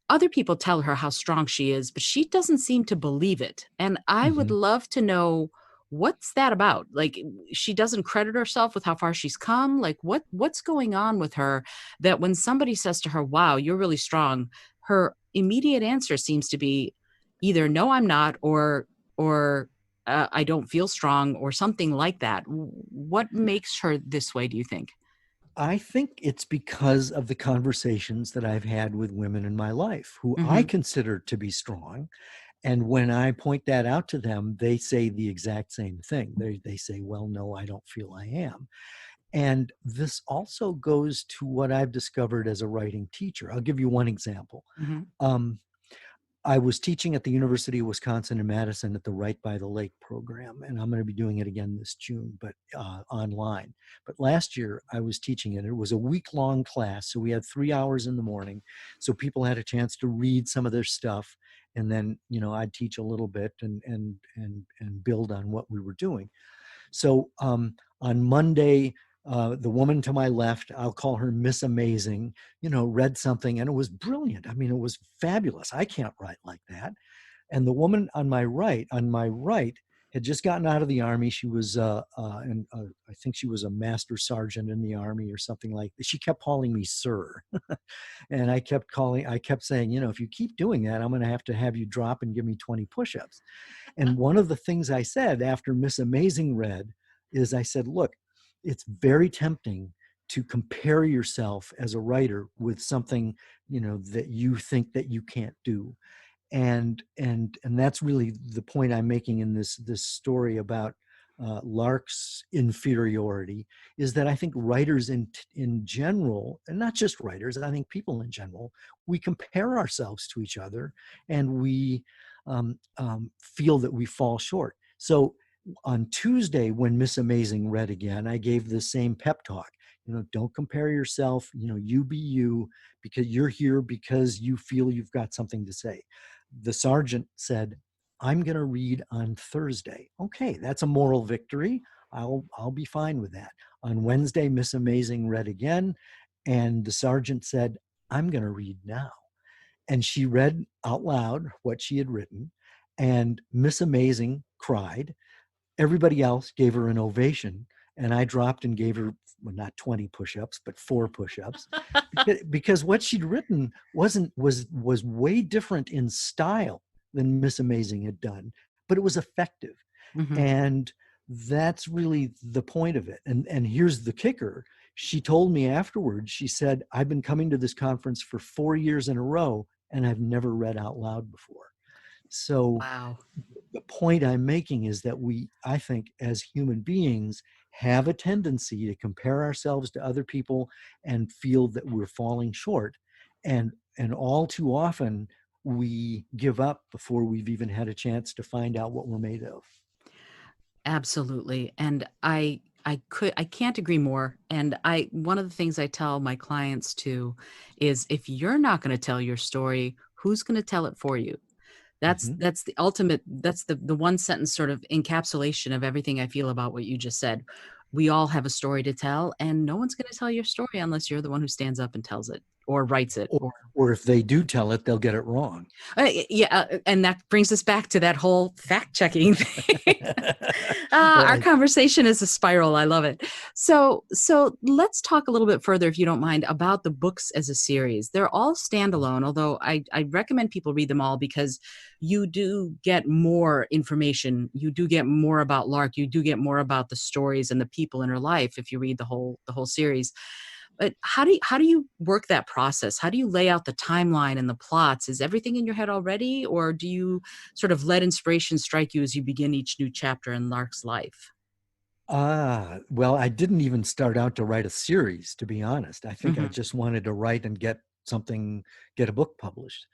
Other people tell her how strong she is, but she doesn't seem to believe it. And I would Hmm. love to know, what's that about? Like, she doesn't credit herself with how far she's come. Like, what's going on with her, that when somebody says to her, "Wow, you're really strong," her immediate answer seems to be either "No, I'm not," or "I don't feel strong," or something like that. What makes her this way, do you think? I think it's because of the conversations that I've had with women in my life who I Hmm. consider to be strong. And when I point that out to them, they say the exact same thing. They say, well, no, I don't feel I am. And this also goes to what I've discovered as a writing teacher. I'll give you one example. Hmm. Um, I was teaching at the University of Wisconsin in Madison at the Right by the Lake program, and I'm going to be doing it again this June, but online. But last year I was teaching it. It was a week-long class, so we had 3 hours in the morning, so people had a chance to read some of their stuff, and then I'd teach a little bit and build on what we were doing. So on Monday, the woman to my left, I'll call her Miss Amazing, read something and it was brilliant. I mean, it was fabulous. I can't write like that. And the woman on my right, had just gotten out of the army. She was, and I think she was a master sergeant in the army or something like that. She kept calling me sir, and I kept saying, if you keep doing that, I'm going to have you drop and give me 20 push-ups. And one of the things I said after Miss Amazing read is I said, look, it's very tempting to compare yourself as a writer with something, that you think that you can't do. And that's really the point I'm making in this story about Lark's inferiority, is that I think writers in general, and not just writers, I think people in general, we compare ourselves to each other, and we feel that we fall short. So on Tuesday, when Miss Amazing read again, I gave the same pep talk. Don't compare yourself. You be you, because you're here because you feel you've got something to say. The sergeant said, I'm going to read on Thursday. Okay, that's a moral victory. I'll be fine with that. On Wednesday, Miss Amazing read again, and the sergeant said, I'm going to read now. And she read out loud what she had written, and Miss Amazing cried. Everybody else gave her an ovation, and I dropped and gave her, well, not 20 push-ups, but 4 push-ups, because what she'd written was way different in style than Miss Amazing had done, but it was effective. Hmm. And that's really the point of it. And here's the kicker. She told me afterwards, she said, I've been coming to this conference for 4 years in a row, and I've never read out loud before. So Wow. the point I'm making is that I think, as human beings, have a tendency to compare ourselves to other people and feel that we're falling short. And all too often, we give up before we've even had a chance to find out what we're made of. Absolutely. And I can't agree more. And one of the things I tell my clients too is, if you're not going to tell your story, who's going to tell it for you? Hmm. That's the ultimate, that's the one sentence sort of encapsulation of everything I feel about what you just said. We all have a story to tell, and no one's going to tell your story unless you're the one who stands up and tells it or writes it. Or, or if they do tell it, they'll get it wrong. Yeah, and that brings us back to that whole fact checking thing. Our Right. conversation is a spiral. I love it. So let's talk a little bit further, if you don't mind, about the books as a series. They're all standalone, although I recommend people read them all because you do get more information. You do get more about Lark. You do get more about the stories and the people in her life if you read the whole series. But how do you work that process? How do you lay out the timeline and the plots? Is everything in your head already, or do you sort of let inspiration strike you as you begin each new chapter in Lark's life? Well, I didn't even start out to write a series, to be honest. I think I Hmm. just wanted to write and get a book published.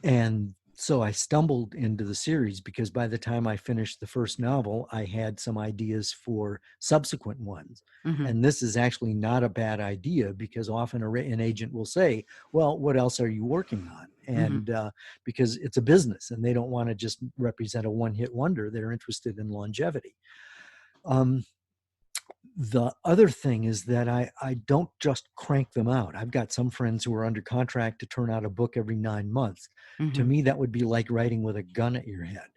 And so I stumbled into the series because by the time I finished the first novel, I had some ideas for subsequent ones. Hmm. And this is actually not a bad idea because often an agent will say, well, what else are you working on? Hmm. And because it's a business and they don't want to just represent a one hit wonder, they're interested in longevity. Um, the other thing is that I don't just crank them out. I've got some friends who are under contract to turn out a book every 9 months. To Hmm. me, that would be like writing with a gun at your head.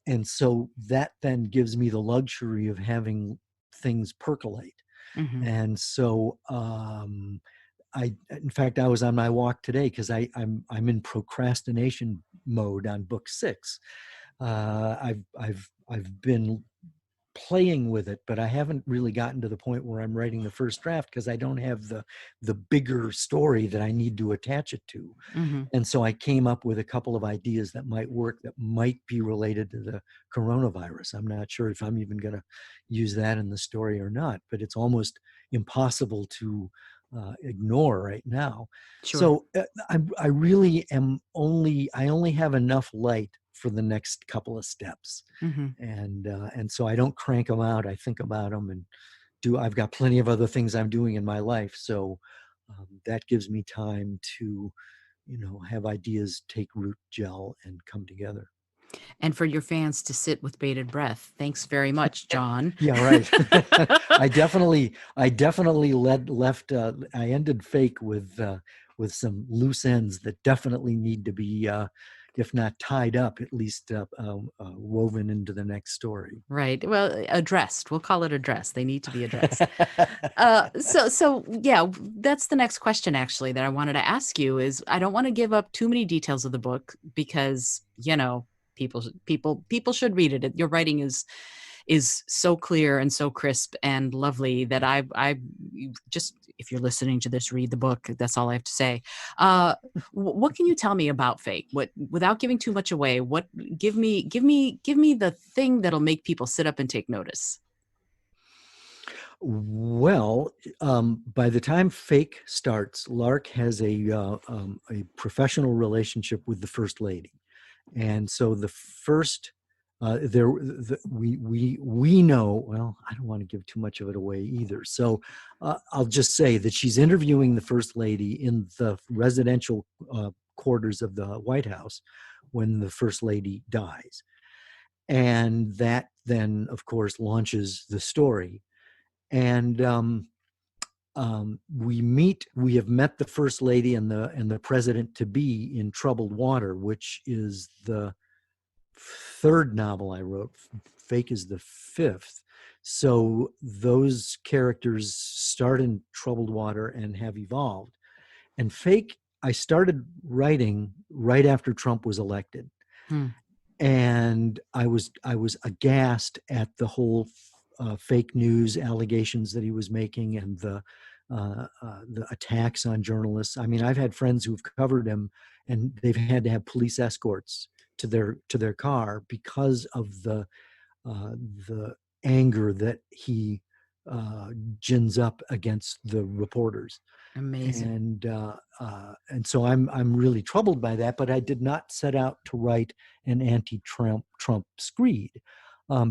And so that then gives me the luxury of having things percolate. Hmm. And so in fact, I was on my walk today because I'm in procrastination mode on book 6. I've been playing with it, but I haven't really gotten to the point where I'm writing the first draft because I don't have the bigger story that I need to attach it to. Hmm. And so I came up with a couple of ideas that might work that might be related to the coronavirus. I'm not sure if I'm even going to use that in the story or not, but it's almost impossible to ignore right now. Sure. So I really am I only have enough light for the next couple of steps, Hmm. and so I don't crank them out. I think about them and do. I've got plenty of other things I'm doing in my life, so that gives me time to, have ideas take root, gel, and come together. And for your fans to sit with bated breath. Thanks very much, John. Yeah, right. I definitely left. I ended fake with some loose ends that definitely need to be, if not tied up, at least woven into the next story. Right. Well, addressed. We'll call it addressed. They need to be addressed. So yeah, that's the next question actually that I wanted to ask you is I don't want to give up too many details of the book because, people should read it. Your writing is so clear and so crisp and lovely that I just, if you're listening to this, read the book. That's all I have to say. Uh, what can you tell me about Fake? What, without giving too much away, what, give me the thing that'll make people sit up and take notice. Well, by the time Fake starts, Lark has a professional relationship with the First Lady. And so the first we know, well, I don't want to give too much of it away either. So I'll just say that she's interviewing the First Lady in the residential quarters of the White House when the First Lady dies. And that then, of course, launches the story. And we have met the First Lady and the President to be in Troubled Water, which is the third novel I wrote. Fake is the fifth. So those characters start in Troubled Water and have evolved. And Fake, I started writing right after Trump was elected. Hmm. And I was aghast at the whole fake news allegations that he was making and the attacks on journalists. I mean, I've had friends who've covered him, and they've had to have police escorts to their car because of the anger that he gins up against the reporters. Amazing. And so I'm really troubled by that. But I did not set out to write an anti-Trump screed,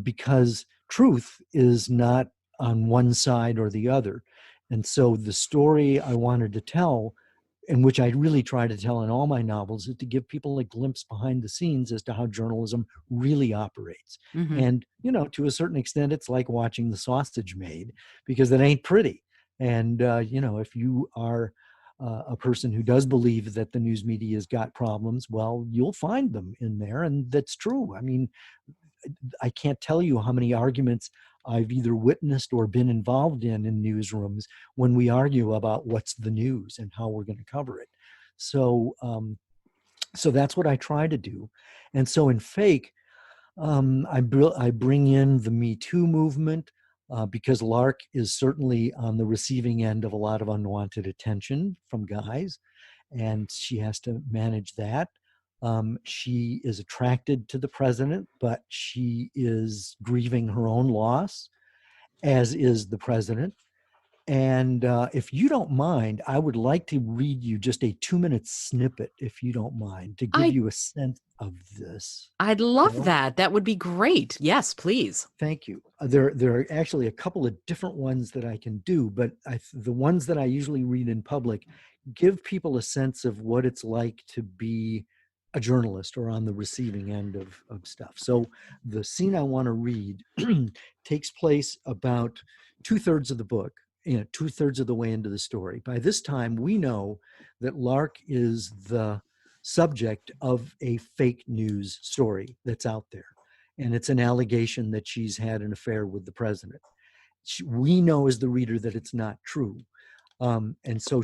because truth is not on one side or the other. And so the story I wanted to tell and which I really try to tell in all my novels, is to give people a glimpse behind the scenes as to how journalism really operates. Mm-hmm. And, to a certain extent, it's like watching the sausage made, because it ain't pretty. And, if you are a person who does believe that the news media has got problems, well, you'll find them in there. And that's true. I mean, I can't tell you how many arguments I've either witnessed or been involved in newsrooms when we argue about what's the news and how we're going to cover it. So, so that's what I try to do. And so in Fake, I bring in the Me Too movement, because Lark is certainly on the receiving end of a lot of unwanted attention from guys, and she has to manage that. She is attracted to the president, but she is grieving her own loss, as is the president. And if you don't mind, I would like to read you just a 2-minute snippet, if you don't mind, to give I you a sense of this. I'd love Okay? that. That would be great. Yes, please. Thank you. There are actually a couple of different ones that I can do, but the ones that I usually read in public give people a sense of what it's like to be a journalist or on the receiving end of stuff. So the scene I want to read takes place about 2/3 of the book, 2/3 of the way into the story. By this time, we know that Lark is the subject of a fake news story that's out there, and it's an allegation that she's had an affair with the president. We know as the reader that it's not true. And so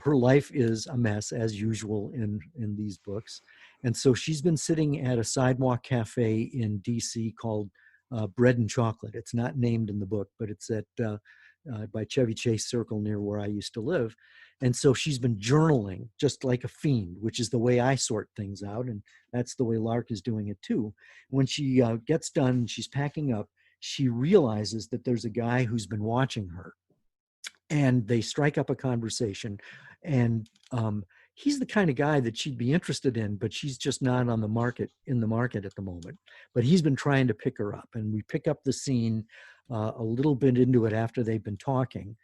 her life is a mess, as usual in these books. And so she's been sitting at a sidewalk cafe in DC called Bread and Chocolate. It's not named in the book, but it's by Chevy Chase Circle near where I used to live. And so she's been journaling just like a fiend, which is the way I sort things out. And that's the way Lark is doing it too. When she gets done, she's packing up, she realizes that there's a guy who's been watching her, and they strike up a conversation. And he's the kind of guy that she'd be interested in, but she's just not in the market at the moment. But he's been trying to pick her up, and we pick up the scene a little bit into it after they've been talking.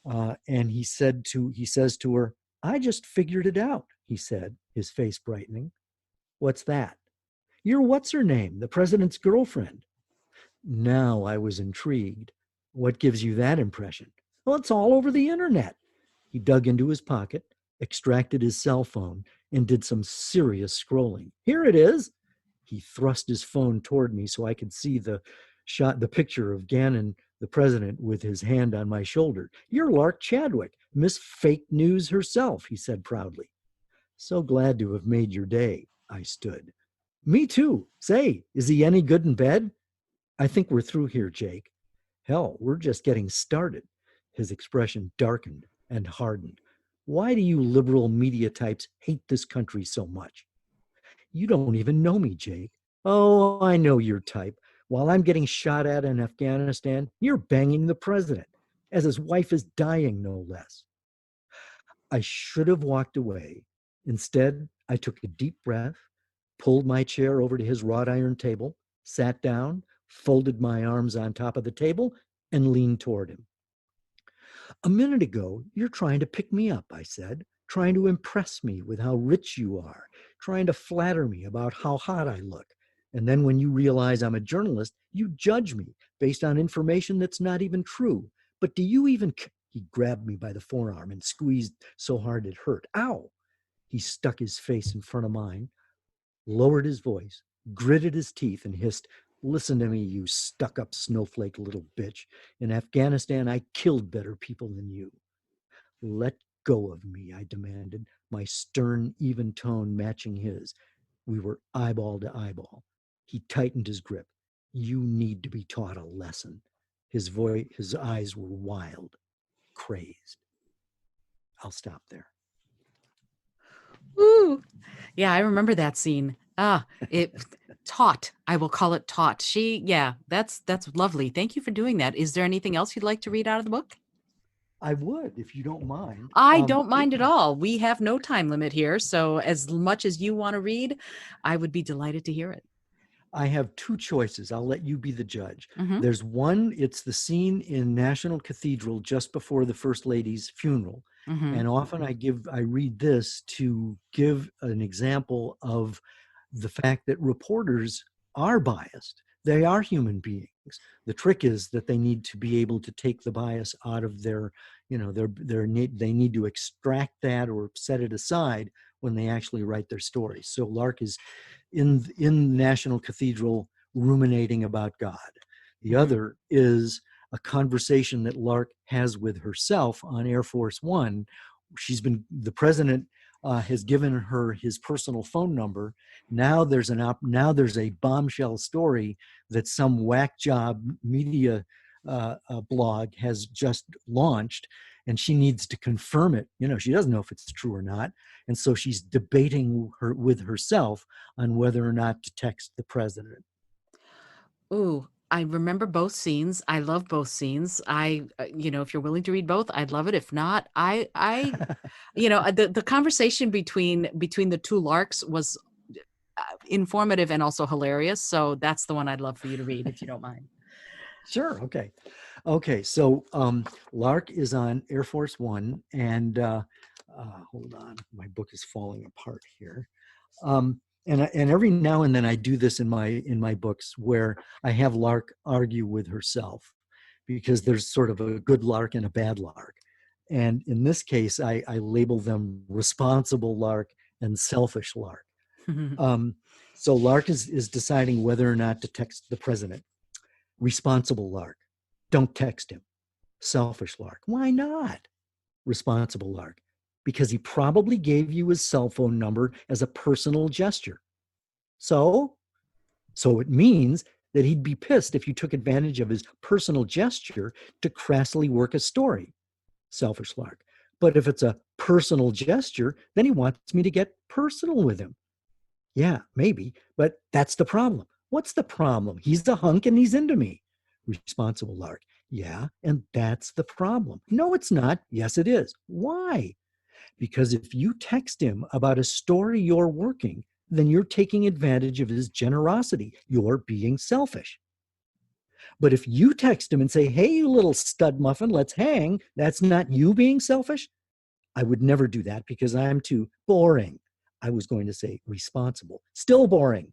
And he says to her, "I just figured it out," he said, his face brightening. "What's that?" "You're what's her name, the president's girlfriend." Now I was intrigued. "What gives you that impression?" "Well, it's all over the internet." He dug into his pocket, extracted his cell phone, and did some serious scrolling. "Here it is." He thrust his phone toward me so I could see the picture of Gannon, the president, with his hand on my shoulder. "You're Lark Chadwick, Miss Fake News herself," he said proudly. "So glad to have made your day." I stood. "Me too. Say, is he any good in bed?" "I think we're through here, Jake." "Hell, we're just getting started." His expression darkened and hardened. "Why do you liberal media types hate this country so much?" "You don't even know me, Jake." "Oh, I know your type. While I'm getting shot at in Afghanistan, you're banging the president, as his wife is dying, no less." I should have walked away. Instead, I took a deep breath, pulled my chair over to his wrought iron table, sat down, folded my arms on top of the table, and leaned toward him. "A minute ago, you're trying to pick me up," I said, "trying to impress me with how rich you are, trying to flatter me about how hot I look. And then when you realize I'm a journalist, you judge me based on information that's not even true. But do you even..." He grabbed me by the forearm and squeezed so hard it hurt. "Ow!" He stuck his face in front of mine, lowered his voice, gritted his teeth, and hissed, "Listen to me, you stuck-up snowflake little bitch. In Afghanistan, I killed better people than you." "Let go of me," I demanded, my stern, even tone matching his. We were eyeball to eyeball. He tightened his grip. "You need to be taught a lesson." His eyes were wild, crazed. I'll stop there. Ooh. Yeah, I remember that scene. It taught. I will call it taught. That's lovely. Thank you for doing that. Is there anything else you'd like to read out of the book? I would, if you don't mind. I don't mind at all. We have no time limit here, so as much as you want to read, I would be delighted to hear it. I have two choices. I'll let you be the judge. Mm-hmm. There's one, it's the scene in National Cathedral just before the First Lady's funeral. Mm-hmm. And often I read this to give an example of the fact that reporters are biased. They are human beings. The trick is that they need to be able to take the bias out of their, they need to extract that or set it aside when they actually write their stories. So Lark is in National Cathedral ruminating about God. The Mm-hmm. other is a conversation that Lark has with herself on Air Force One. The president has given her his personal phone number. Now there's a bombshell story that some whack job media blog has just launched, and she needs to confirm it. She doesn't know if it's true or not, and so she's debating with herself on whether or not to text the president. Ooh, I remember both scenes. I love both scenes. If you're willing to read both, I'd love it. If not, the conversation between the two Larks was informative and also hilarious. So that's the one I'd love for you to read, if you don't mind. Sure. Okay. So Lark is on Air Force One, and hold on, my book is falling apart here. And every now and then I do this in my books where I have Lark argue with herself, because there's sort of a good Lark and a bad Lark. And in this case, I label them responsible Lark and selfish Lark. Um, so Lark is deciding whether or not to text the president. Responsible Lark, don't text him. Selfish Lark, why not? Responsible Lark, because he probably gave you his cell phone number as a personal gesture. So it means that he'd be pissed if you took advantage of his personal gesture to crassly work a story. Selfish Lark. But if it's a personal gesture, then he wants me to get personal with him. Yeah, maybe, but that's the problem. What's the problem? He's a hunk and he's into me. Responsible Lark. Yeah, and that's the problem. No, it's not. Yes, it is. Why? Because if you text him about a story you're working, then you're taking advantage of his generosity. You're being selfish. But if you text him and say, hey, you little stud muffin, let's hang, that's not you being selfish. I would never do that because I'm too boring. I was going to say responsible. Still boring.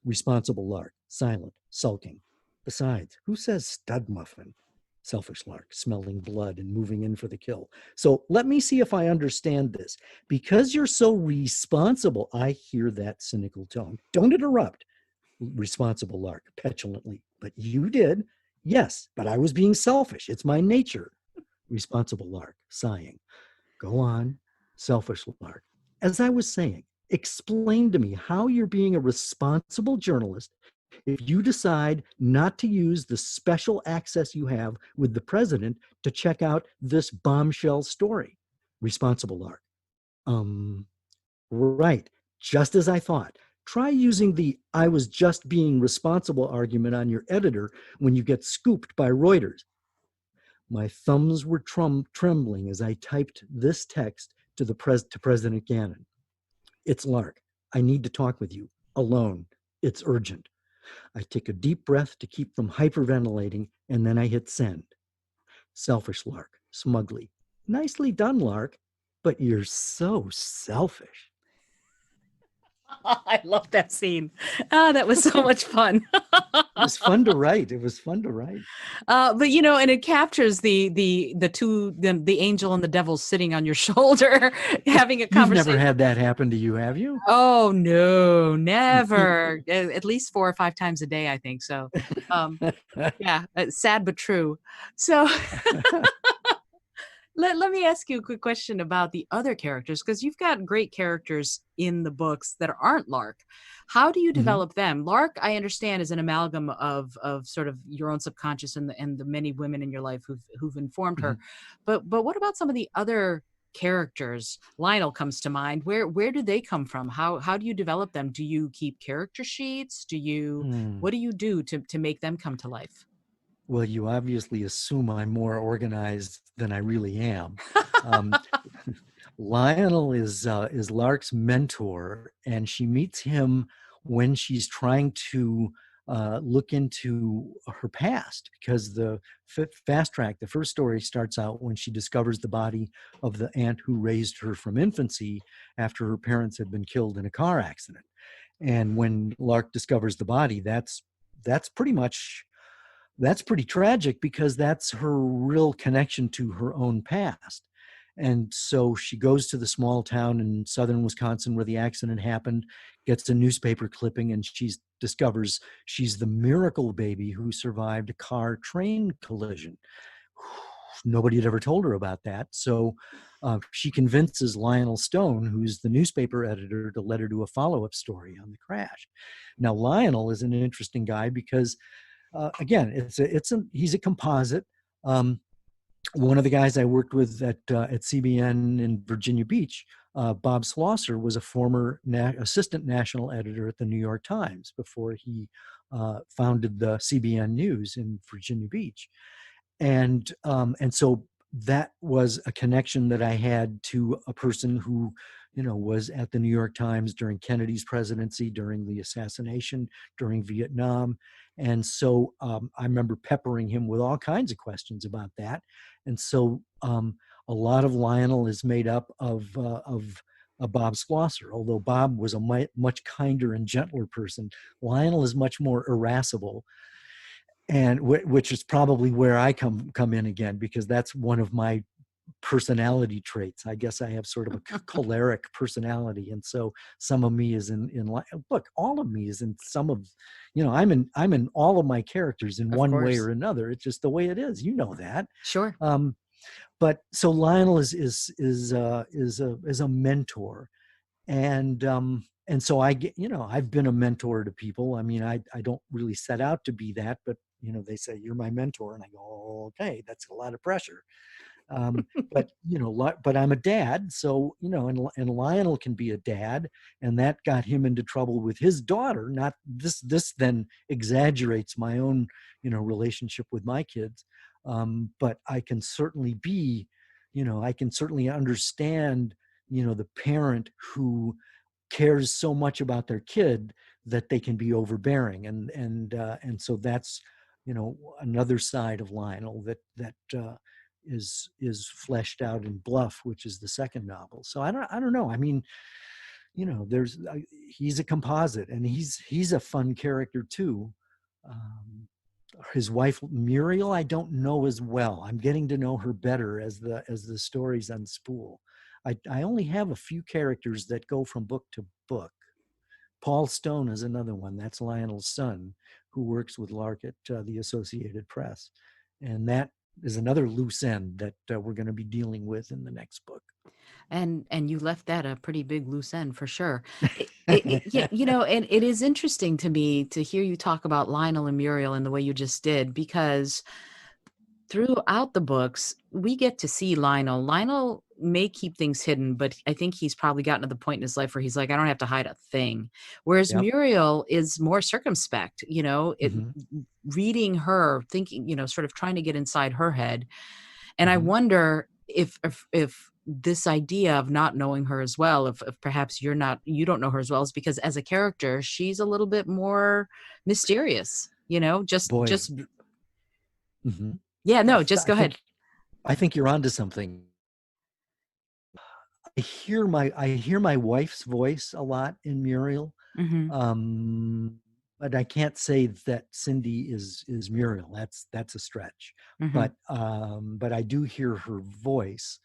Responsible Lark, silent, sulking. Besides, who says stud muffin? Selfish Lark, smelling blood and moving in for the kill. So let me see if I understand this. Because you're so responsible, I hear that cynical tone. Don't interrupt. Responsible Lark, petulantly. But you did. Yes, but I was being selfish. It's my nature. Responsible Lark, sighing. Go on. Selfish Lark. As I was saying, explain to me how you're being a responsible journalist if you decide not to use the special access you have with the president to check out this bombshell story. Responsible Lark. Right. Just as I thought. Try using the I was just being responsible argument on your editor when you get scooped by Reuters. My thumbs were trembling as I typed this text to President Gannon. It's Lark. I need to talk with you. Alone. It's urgent. I take a deep breath to keep from hyperventilating, and then I hit send. Selfish Lark, smugly. Nicely done, Lark, but you're so selfish. I love that scene. That was so much fun. It was fun to write. But and it captures the two the angel and the devil sitting on your shoulder having a You've conversation. never had that happen to you, have you? Oh no, never. At least 4 or 5 times a day, I think. So, yeah, sad but true. So let me ask you a quick question about the other characters, because you've got great characters in the books that aren't Lark. How do you develop them? Lark, I understand, is an amalgam of sort of your own subconscious and the many women in your life who've informed her. But what about some of the other characters? Lionel comes to mind. Where do they come from? How do you develop them? Do you keep character sheets? What do you do to make them come to life? Well, you obviously assume I'm more organized than I really am. Lionel is Lark's mentor, and she meets him when she's trying to look into her past, because the fast track, the first story starts out when she discovers the body of the aunt who raised her from infancy after her parents had been killed in a car accident. And when Lark discovers the body, that's pretty much that's pretty tragic, because that's her real connection to her own past. And so she goes to the small town in southern Wisconsin where the accident happened, gets a newspaper clipping, and she discovers she's the miracle baby who survived a car train collision. Nobody had ever told her about that. So she convinces Lionel Stone, who's the newspaper editor, to let her do a follow up story on the crash. Now, Lionel is an interesting guy because, again, he's a composite. One of the guys I worked with at CBN in Virginia Beach, Bob Slosser, was a former assistant national editor at the New York Times before he founded the CBN News in Virginia Beach. And so that was a connection that I had to a person who, was at the New York Times during Kennedy's presidency, during the assassination, during Vietnam. And so I remember peppering him with all kinds of questions about that. And so a lot of Lionel is made up of Bob Schlosser. Although Bob was a much kinder and gentler person, Lionel is much more irascible, and which is probably where I come in again, because that's one of my personality traits. I guess I have sort of a choleric personality, and so some of me is in look, all of me is in some of, I'm in all of my characters in Of one way or course. another. It's just the way it is, that. Sure. But so Lionel is a mentor, and so I get, I've been a mentor to people. I mean, I don't really set out to be that, but they say you're my mentor, and I go, oh, okay, that's a lot of pressure. But but I'm a dad, so and Lionel can be a dad, and that got him into trouble with his daughter. Not this. This then exaggerates my own relationship with my kids, but I can certainly be, I can certainly understand the parent who cares so much about their kid that they can be overbearing, and so that's another side of Lionel that is fleshed out in Bluff, which is the second novel. So I don't know. I mean, there's he's a composite, and he's a fun character too. Um, his wife Muriel, I don't know as well. I'm getting to know her better as the stories unspool. I only have a few characters that go from book to book. Paul Stone is another one. That's Lionel's son, who works with Lark at the Associated Press, and that is another loose end that we're going to be dealing with in the next book. And you left that a pretty big loose end for sure. Yeah, and it is interesting to me to hear you talk about Lionel and Muriel in the way you just did, because throughout the books, we get to see Lionel. Lionel may keep things hidden, but I think he's probably gotten to the point in his life where he's like, I don't have to hide a thing. Whereas Yep. Muriel is more circumspect, Mm-hmm. reading her, thinking, sort of trying to get inside her head. And I Mm-hmm. wonder if this idea of not knowing her as well, if perhaps you don't know her as well, is because as a character, she's a little bit more mysterious, Boy. just Mm-hmm. yeah, no, just I go ahead. think I think you're onto something. I hear my wife's voice a lot in Muriel, Hmm. um, but I can't say that Cindy is Muriel. That's a stretch. Hmm. But I do hear her voice,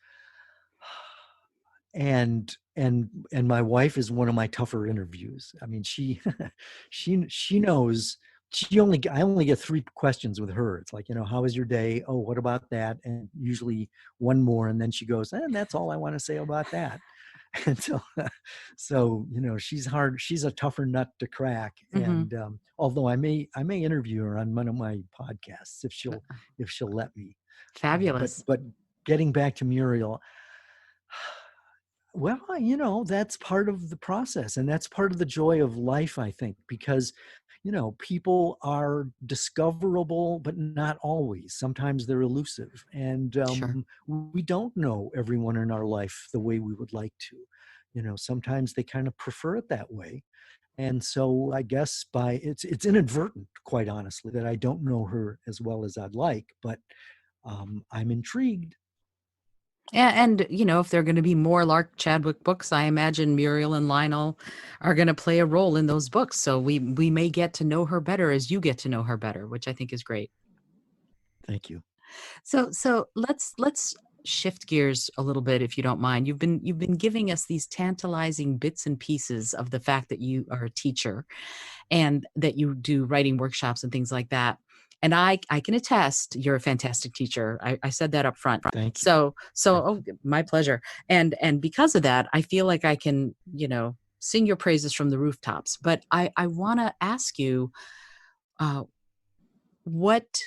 and my wife is one of my tougher interviews. I mean, she she knows. I only get three questions with her. It's like, how was your day? Oh, what about that? And usually one more, and then she goes, and that's all I want to say about that. And so she's hard. She's a tougher nut to crack. Hmm. And although I may interview her on one of my podcasts if she'll let me. Fabulous. But getting back to Muriel, well, that's part of the process, and that's part of the joy of life, I think, because, people are discoverable, but not always. Sometimes they're elusive, and Sure. we don't know everyone in our life the way we would like to. Sometimes they kind of prefer it that way, And so I guess it's inadvertent, quite honestly, that I don't know her as well as I'd like, but I'm intrigued. And if there are going to be more Lark Chadwick books, I imagine Muriel and Lionel are going to play a role in those books. So we may get to know her better as you get to know her better, which I think is great. Thank you. So let's shift gears a little bit, if you don't mind. You've been giving us these tantalizing bits and pieces of the fact that you are a teacher and that you do writing workshops and things like that. And I can attest you're a fantastic teacher. I said that up front. Thank you. So oh, my pleasure. And because of that, I feel like I can, sing your praises from the rooftops. But I want to ask you, uh, what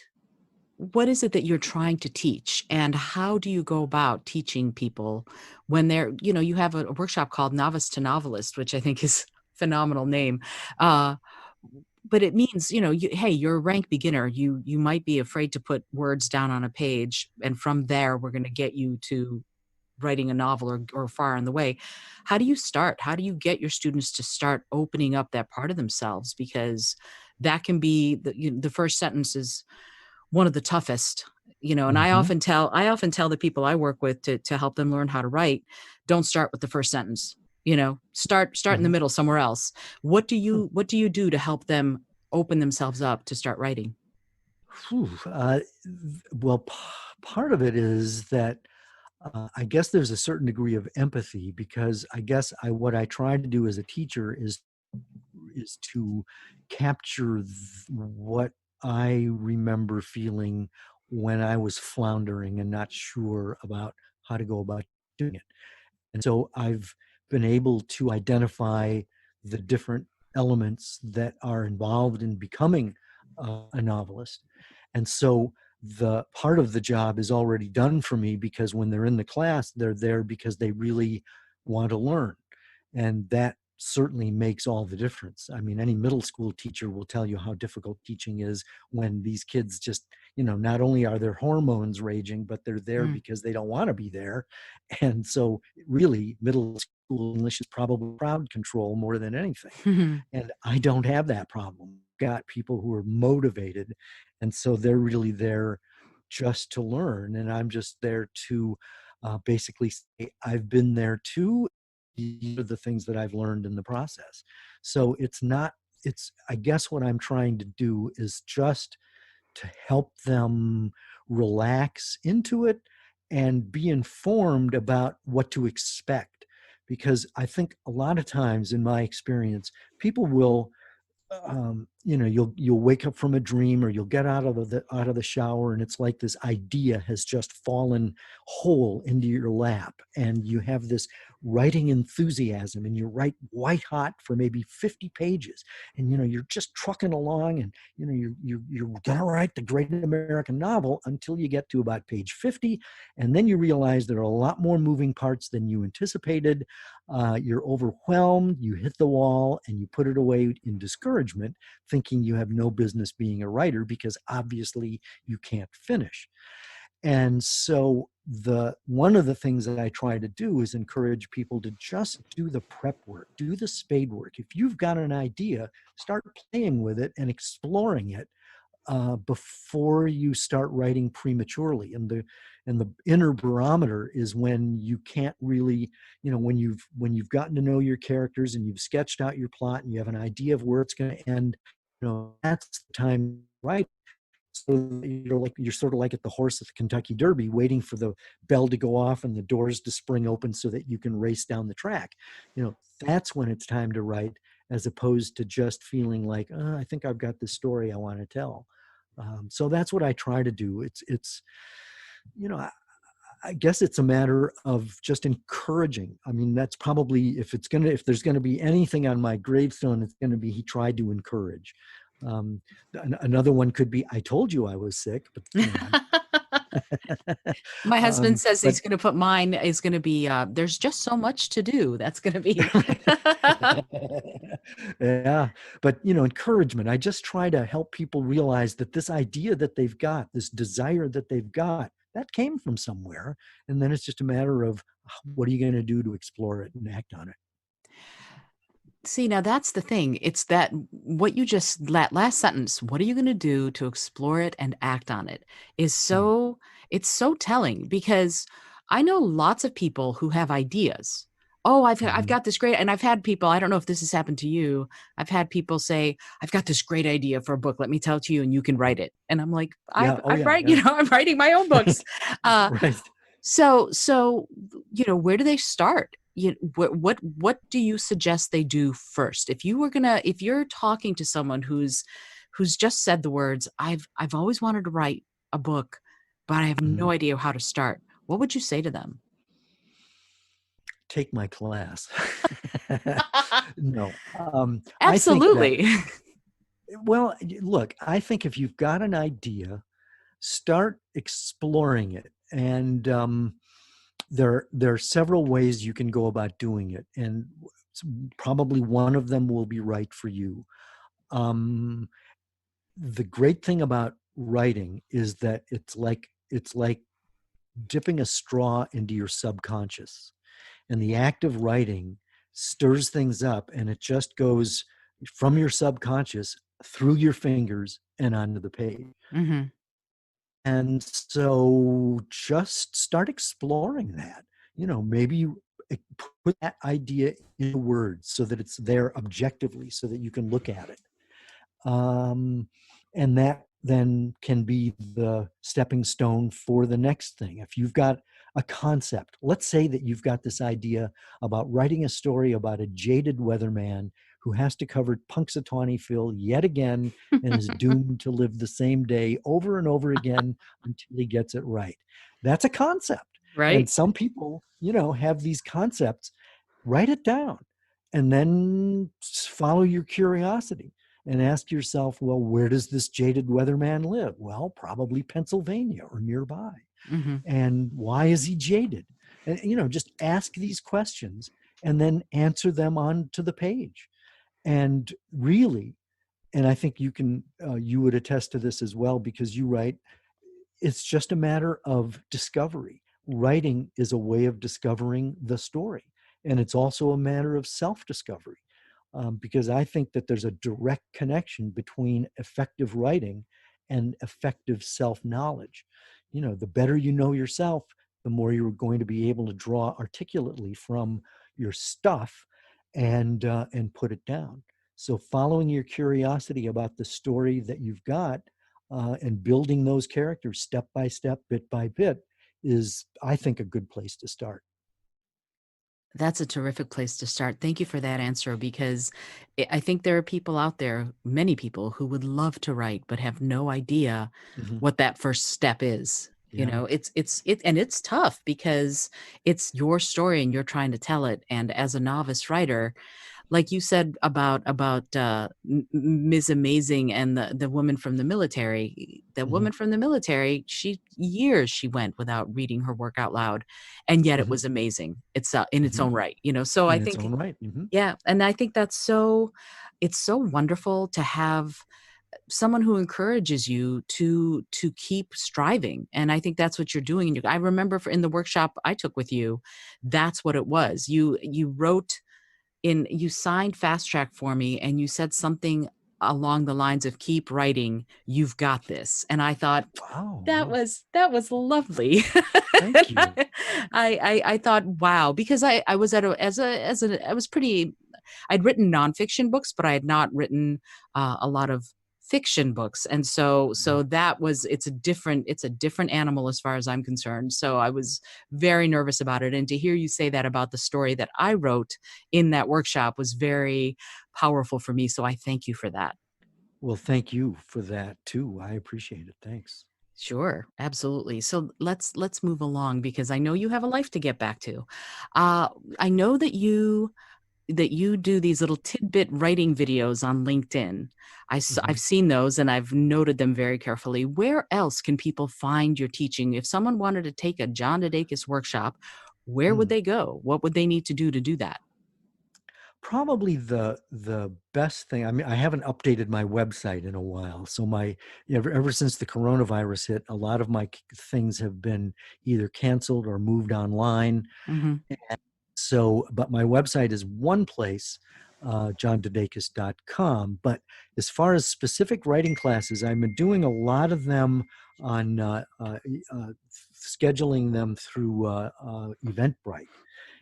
what is it that you're trying to teach, and how do you go about teaching people when you have a workshop called Novice to Novelist, which I think is a phenomenal name. Uh, but it means, hey, you're a rank beginner. You might be afraid to put words down on a page, and from there, we're going to get you to writing a novel or far on the way. How do you start? How do you get your students to start opening up that part of themselves? Because that can be the first sentence is one of the toughest, and Hmm. I often tell the people I work with to help them learn how to write, don't start with the first sentence, start in the Hmm. middle somewhere else. What do you do to help them open themselves up to start writing? Whew, well, part of it is that I guess there's a certain degree of empathy because I guess what I try to do as a teacher is to capture what I remember feeling when I was floundering and not sure about how to go about doing it. And so I've been able to identify the different elements that are involved in becoming a novelist. And so the part of the job is already done for me because when they're in the class, they're there because they really want to learn. And that certainly makes all the difference. I mean, any middle school teacher will tell you how difficult teaching is when these kids just, not only are their hormones raging, but they're there Mm. because they don't want to be there. And so, really, middle school English is probably crowd control more than anything. And I don't have that problem. I've got people who are motivated. And so they're really there just to learn. And I'm just there to basically say, I've been there too. These are the things that I've learned in the process. So I guess what I'm trying to do is just to help them relax into it and be informed about what to expect. Because I think a lot of times in my experience, people will you'll wake up from a dream or you'll get out of the shower and it's like this idea has just fallen whole into your lap and you have this writing enthusiasm and you write white hot for maybe 50 pages and you're just trucking along and you're gonna write the great American novel until you get to about page 50 and then you realize there are a lot more moving parts than you anticipated. You're overwhelmed, you hit the wall, and you put it away in discouragement, thinking you have no business being a writer because obviously you can't finish. And so the one of the things that I try to do is encourage people to just do the prep work, do the spade work. If you've got an idea, start playing with it and exploring it before you start writing prematurely. And the inner barometer is when you can't really, when you've gotten to know your characters and you've sketched out your plot and you have an idea of where it's going to end. That's the time to write. So you're sort of like at the horse at the Kentucky Derby, waiting for the bell to go off and the doors to spring open so that you can race down the track. That's when it's time to write, as opposed to just feeling like, I think I've got this story I want to tell. So that's what I try to do. It's you know I guess it's a matter of just encouraging. I mean, that's probably if there's gonna be anything on my gravestone, it's gonna be he tried to encourage. Another one could be I told you I was sick, but My husband says but he's going to put mine is going to be there's just so much to do. That's going to be yeah, but encouragement. I just try to help people realize that this idea that they've got, this desire that they've got, that came from somewhere, and then it's just a matter of what are you going to do to explore it and act on it. See, now that's the thing. It's that what you just that last sentence, what are you going to do to explore it and act on it is Mm, so it's so telling because I know lots of people who have ideas. Oh, I've mhm. got this great and I've had people, I don't know if this has happened to you. I've had people say, "I've got this great idea for a book. Let me tell it to you and you can write it." And I'm like, Yeah. Oh, I've yeah. write, Yeah. I'm writing my own books. Uh Right. so, where do they start? What do you suggest they do first? If you're talking to someone who's just said the words, I've always wanted to write a book, but I have no Mhm. idea how to start. What would you say to them? Take my class. No, I think that, Absolutely. well, look, I think if you've got an idea, start exploring it. And there are several ways you can go about doing it. And probably one of them will be right for you. Um, the great thing about writing is that it's like dipping a straw into your subconscious, and the act of writing stirs things up, and it just goes from your subconscious through your fingers and onto the page. Hmm. And so just start exploring that. Maybe you put that idea into words so that it's there objectively, so that you can look at it. um, and that then can be the stepping stone for the next thing. If you've got a concept, let's say that you've got this idea about writing a story about a jaded weatherman who has to cover Punxsutawney Phil yet again and is doomed to live the same day over and over again until he gets it right. That's a concept. And Right? some people, have these concepts. Write it down and then follow your curiosity and ask yourself, well, where does this jaded weatherman live? Well, probably Pennsylvania or nearby. Hmm. And why is he jaded? And, just ask these questions and then answer them onto the page. And really, and I think you would attest to this as well, because you write, it's just a matter of discovery. Writing is a way of discovering the story. And it's also a matter of self discovery, because I think that there's a direct connection between effective writing and effective self knowledge. The better you know yourself, the more you're going to be able to draw articulately from your stuff and put it down. So, following your curiosity about the story that you've got, and building those characters step by step, bit by bit, is, I think, a good place to start. That's a terrific place to start. Thank you for that answer because I think there are people out there, many people who would love to write but have no idea Mhm. what that first step is. Yeah. And it's tough because it's your story and you're trying to tell it. And as a novice writer, like you said about Ms. Amazing and the woman from the military. The Mhm. woman from the military, she went without reading her work out loud, and yet it Mhm. was amazing. It's in its Mhm. own right, you know. So I In its think, own right. Mhm. yeah, and I think it's so wonderful to have someone who encourages you to keep striving, and I think that's what you're doing. And I remember in the workshop I took with you, that's what it was. You wrote in you signed fast track for me and you said something along the lines of keep writing, you've got this. And I thought Wow. that Yeah. was lovely. Thank you. I thought, wow, because I was at a as a I was pretty I'd written nonfiction books, but I had not written a lot of fiction books. And so Mhm. that was it's a different animal as far as I'm concerned. So I was very nervous about it. And to hear you say that about the story that I wrote in that workshop was very powerful for me. So I thank you for that. Well, thank you for that too. I appreciate it. Thanks. Sure, absolutely. So let's move along because I know you have a life to get back to. I know that you do these little tidbit writing videos on LinkedIn. I've Mhm. seen those and I've noted them very carefully. Where else can people find your teaching? If someone wanted to take a John DeDakis workshop, where would Mm. they go? What would they need to do that? Probably the best thing. I mean, I haven't updated my website in a while, so ever since the coronavirus hit, a lot of my things have been either canceled or moved online. Hmm. So, but my website is one place. johndedakis.com. But as far as specific writing classes, I've been doing a lot of them on scheduling them through Eventbrite.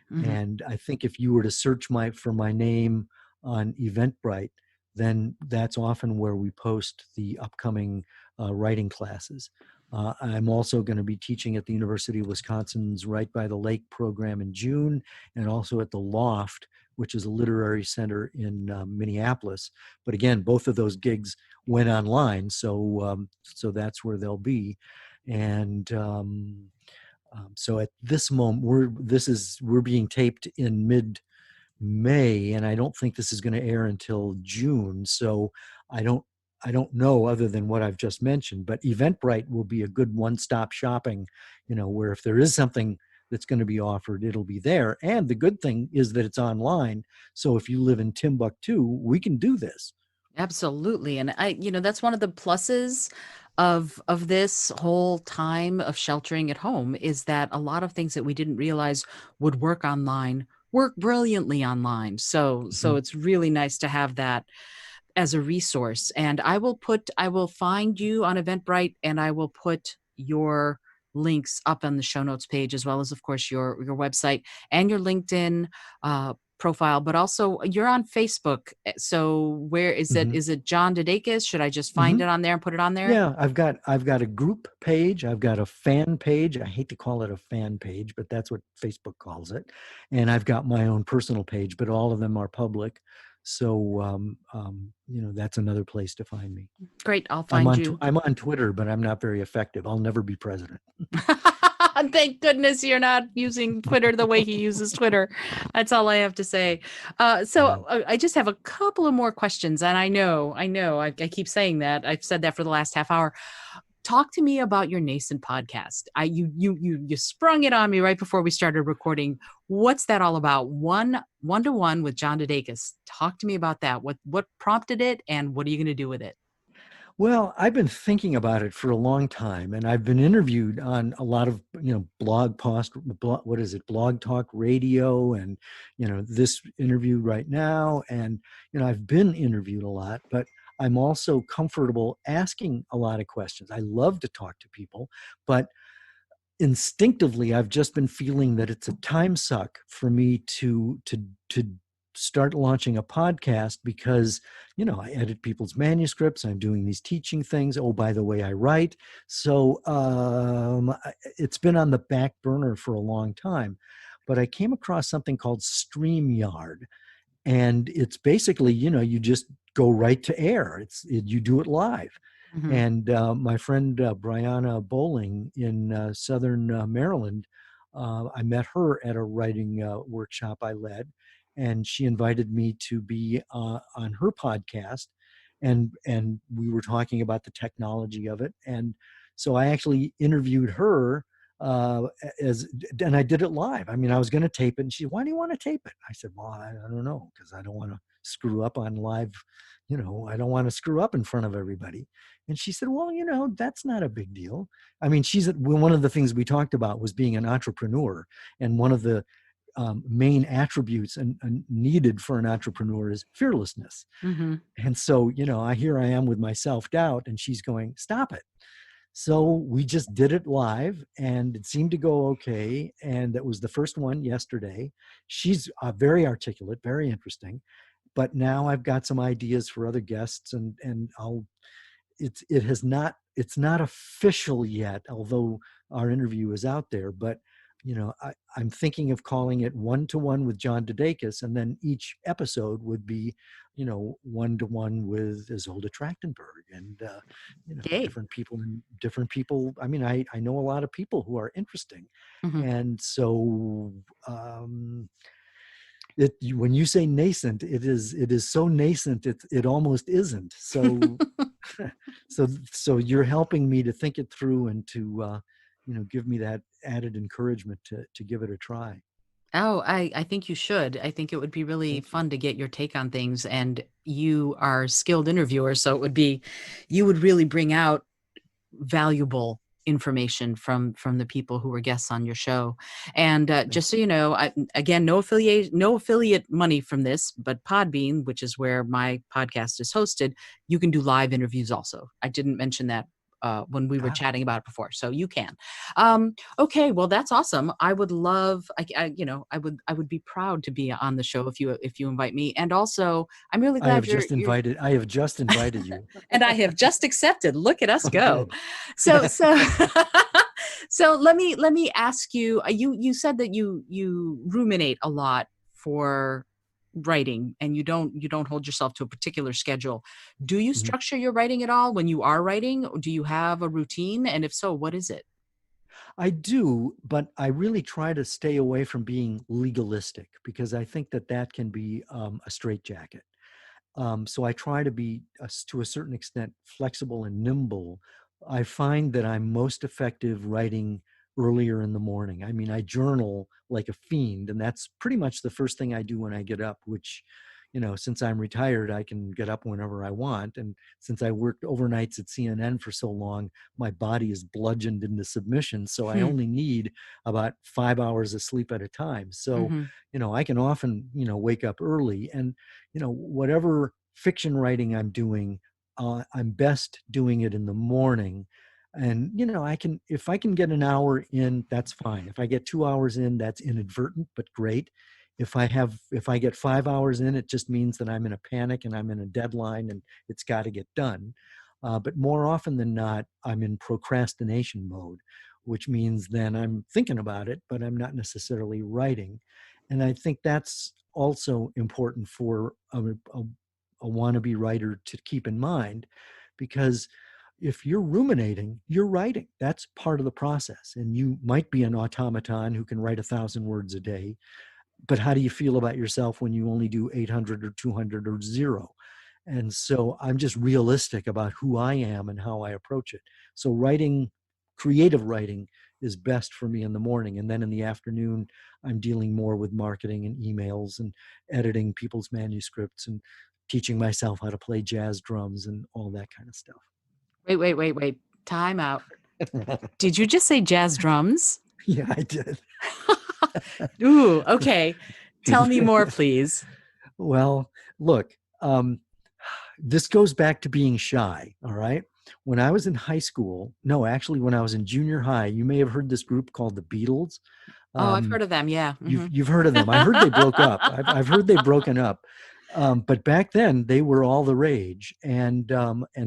Hmm. And I think if you were to search for my name on Eventbrite, then that's often where we post the upcoming writing classes. I'm also going to be teaching at the University of Wisconsin's Right by the Lake program in June, and also at the Loft, which is a literary center in Minneapolis. But again, both of those gigs went online, so that's where they'll be. And so at this moment, we're being taped in mid-May, and I don't think this is going to air until June. So I don't I don't know other than what I've just mentioned. But Eventbrite will be a good one-stop shopping, where if there is something that's going to be offered, it'll be there. And the good thing is that it's online. So if you live in Timbuktu, we can do this. Absolutely. And that's one of the pluses of this whole time of sheltering at home is that a lot of things that we didn't realize would work online work brilliantly online. So Mhm. it's really nice to have that as a resource. And I will find you on Eventbrite, and I will put your links up on the show notes page, as well as, of course, your website and your LinkedIn profile, but also you're on Facebook. So where is it? Mhm. Is it John DeDakis? Should I just find Mhm. it on there and put it on there? Yeah, I've got a group page. I've got a fan page. I hate to call it a fan page, but that's what Facebook calls it. And I've got my own personal page, but all of them are public. So that's another place to find me. Great. I'll I'm find on you. I'm on Twitter, but I'm not very effective. I'll never be president. Thank goodness you're not using Twitter the way he uses Twitter. That's all I have to say. Yeah. I just have a couple of more questions, and I keep saying that. I've said that for the last half hour. Talk to me about your nascent podcast. You sprung it on me right before we started recording. What's that all about? One to one with John DeDakis. Talk to me about that. What prompted it, and what are you going to do with it? Well, I've been thinking about it for a long time, and I've been interviewed on a lot of, what is it, Blog Talk Radio, and this interview right now, and I've been interviewed a lot, but I'm also comfortable asking a lot of questions. I love to talk to people, but instinctively I've just been feeling that it's a time suck for me to start launching a podcast because I edit people's manuscripts, I'm doing these teaching things, oh by the way I write. So it's been on the back burner for a long time, but I came across something called StreamYard, and it's basically you just go right to air. You do it live. Mhm. And my friend Brianna Bowling in southern Maryland, I met her at a writing workshop I led, and she invited me to be on her podcast, and we were talking about the technology of it. And so I actually interviewed her uh, as and I did it live. I mean, I was going to tape it, and she, why do you want to tape it? I said, well, I don't know, because I don't want to screw up on live. I don't want to screw up in front of everybody. And she said, well, that's not a big deal. I mean, one of the things we talked about was being an entrepreneur, and one of the main attributes and needed for an entrepreneur is fearlessness. Mhm. And so, I am with my self doubt, and she's going, stop it. So we just did it live, and it seemed to go okay. And that was the first one yesterday. She's very articulate, very interesting. But now I've got some ideas for other guests, and it's not official yet, although our interview is out there. But I'm thinking of calling it One to One with John DeDakis, and then each episode would be one to one with Isolde Trachtenberg, and Yay. different people. I mean, I know a lot of people who are interesting, Mhm. and so when you say nascent, it is so nascent it almost isn't. So so you're helping me to think it through, and to give me that added encouragement to give it a try. Oh, I think you should. I think it would be really Thank you. fun to get your take on things. And you are a skilled interviewer, so you would really bring out valuable information from the people who were guests on your show. And Thank just so you know, again, no affiliate money from this, but Podbean, which is where my podcast is hosted, you can do live interviews also. I didn't mention that when we were Ah, chatting about it before, so you can. Okay, well, that's awesome. I would love, I would be proud to be on the show if you invite me. And also, I'm really glad you're I have just invited you. and I have just accepted. Look at us Oh, go. good. So so let me ask you. You said that you ruminate a lot for writing, and you don't hold yourself to a particular schedule. Do you Mhm. structure your writing at all when you are writing? Do you have a routine? And if so, what is it? I do, but I really try to stay away from being legalistic because I think that that can be a straitjacket. So I try to be, to a certain extent, flexible and nimble. I find that I'm most effective writing earlier in the morning. I mean, I journal like a fiend, and that's pretty much the first thing I do when I get up, which, since I'm retired, I can get up whenever I want. And since I worked overnights at CNN for so long, my body is bludgeoned into submission. So I Hmm. only need about 5 hours of sleep at a time. So, Hmm. I can often, wake up early and, whatever fiction writing I'm doing, I'm best doing it in the morning. And, if I can get an hour in, that's fine. If I get 2 hours in, that's inadvertent, but great. If I get 5 hours in, it just means that I'm in a panic and I'm in a deadline and it's got to get done. But more often than not, I'm in procrastination mode, which means then I'm thinking about it, but I'm not necessarily writing. And I think that's also important for a wannabe writer to keep in mind, because if you're ruminating, you're writing. That's part of the process. And you might be an automaton who can write 1,000 words a day, but how do you feel about yourself when you only do 800 or 200 or zero? And so I'm just realistic about who I am and how I approach it. So creative writing is best for me in the morning. And then in the afternoon, I'm dealing more with marketing and emails and editing people's manuscripts and teaching myself how to play jazz drums and all that kind of stuff. Wait. Time out. Did you just say jazz drums? Yeah, I did. Ooh, okay. Tell me more, please. Well, look, this goes back to being shy. All right. When I was in high school, no, actually, when I was in junior high, you may have heard this group called the Beatles. Oh, I've Um, heard of them. Yeah. you've Hmm. you've heard of them. I heard they broke up. I've heard they've broken up. But back then, they were all the rage, and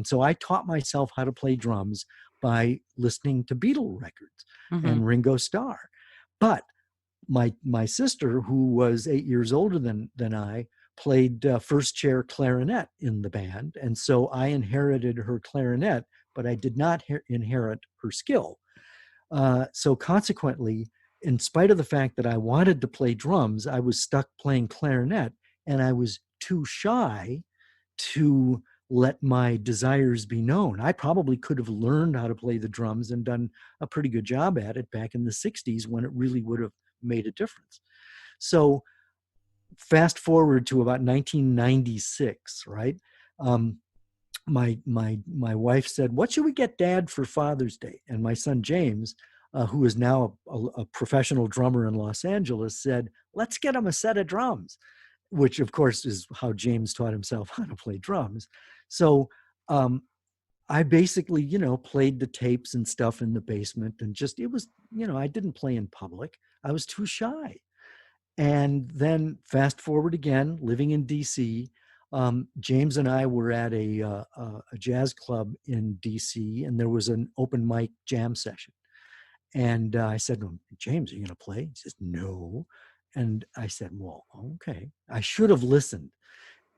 so I taught myself how to play drums by listening to Beatle records Hmm. and Ringo Starr. But my sister, who was 8 years older than I, played first chair clarinet in the band, and so I inherited her clarinet, but I did not inherit her skill. So consequently, in spite of the fact that I wanted to play drums, I was stuck playing clarinet, and I was too shy to let my desires be known. I probably could have learned how to play the drums and done a pretty good job at it back in the 60s when it really would have made a difference. So fast forward to about 1996, right? Um, my wife said, "What should we get Dad for Father's Day?" And my son James, who is now a professional drummer in Los Angeles, said, "Let's get him a set of drums," which of course is how James taught himself how to play drums. So um, I basically, played the tapes and stuff in the basement, and just it was, I didn't play in public. I was too shy. And then fast forward again, living in DC, James and I were at a jazz club in DC, and there was an open mic jam session. And I said to him, "James, are you going to play?" He says, "No." And I said, "Well, okay." I should have listened.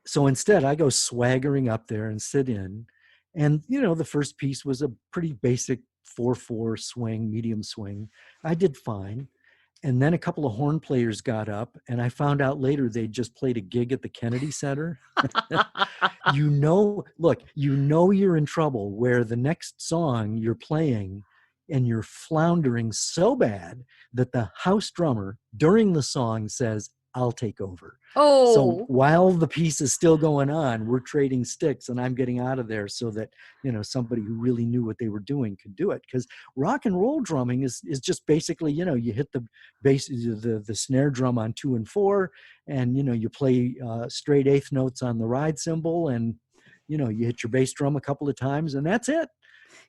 So instead, I go swaggering up there and sit in. And, the first piece was a pretty basic 4/4 swing, medium swing. I did fine. And then a couple of horn players got up, and I found out later they just played a gig at the Kennedy Center. Look, you're in trouble where the next song you're playing and you're floundering so bad that the house drummer during the song says, I'll take over. So Oh, while the piece is still going on, we're trading sticks and I'm getting out of there so that, somebody who really knew what they were doing could do it. Because rock and roll drumming is just basically, you hit the bass, the snare drum on 2 and 4, and, you play straight eighth notes on the ride cymbal, and, you hit your bass drum a couple of times, and that's it.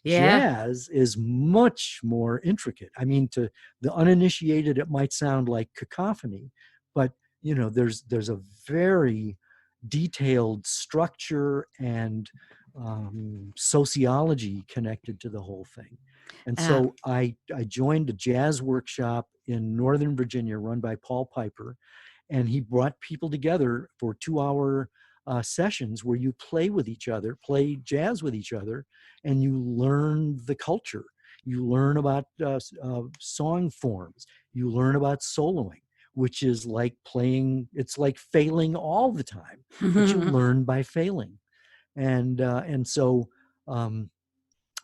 yeah. Jazz is much more intricate. I mean, to the uninitiated, it might sound like cacophony, but there's a very detailed structure and sociology connected to the whole thing. And Uh, so I joined a jazz workshop in Northern Virginia run by Paul Piper, and he brought people together for 2-hour sessions where you play with each other, play jazz with each other, and you learn the culture. You learn about song forms. You learn about soloing, which is like playing. It's like failing all the time, but you learn by failing, and so.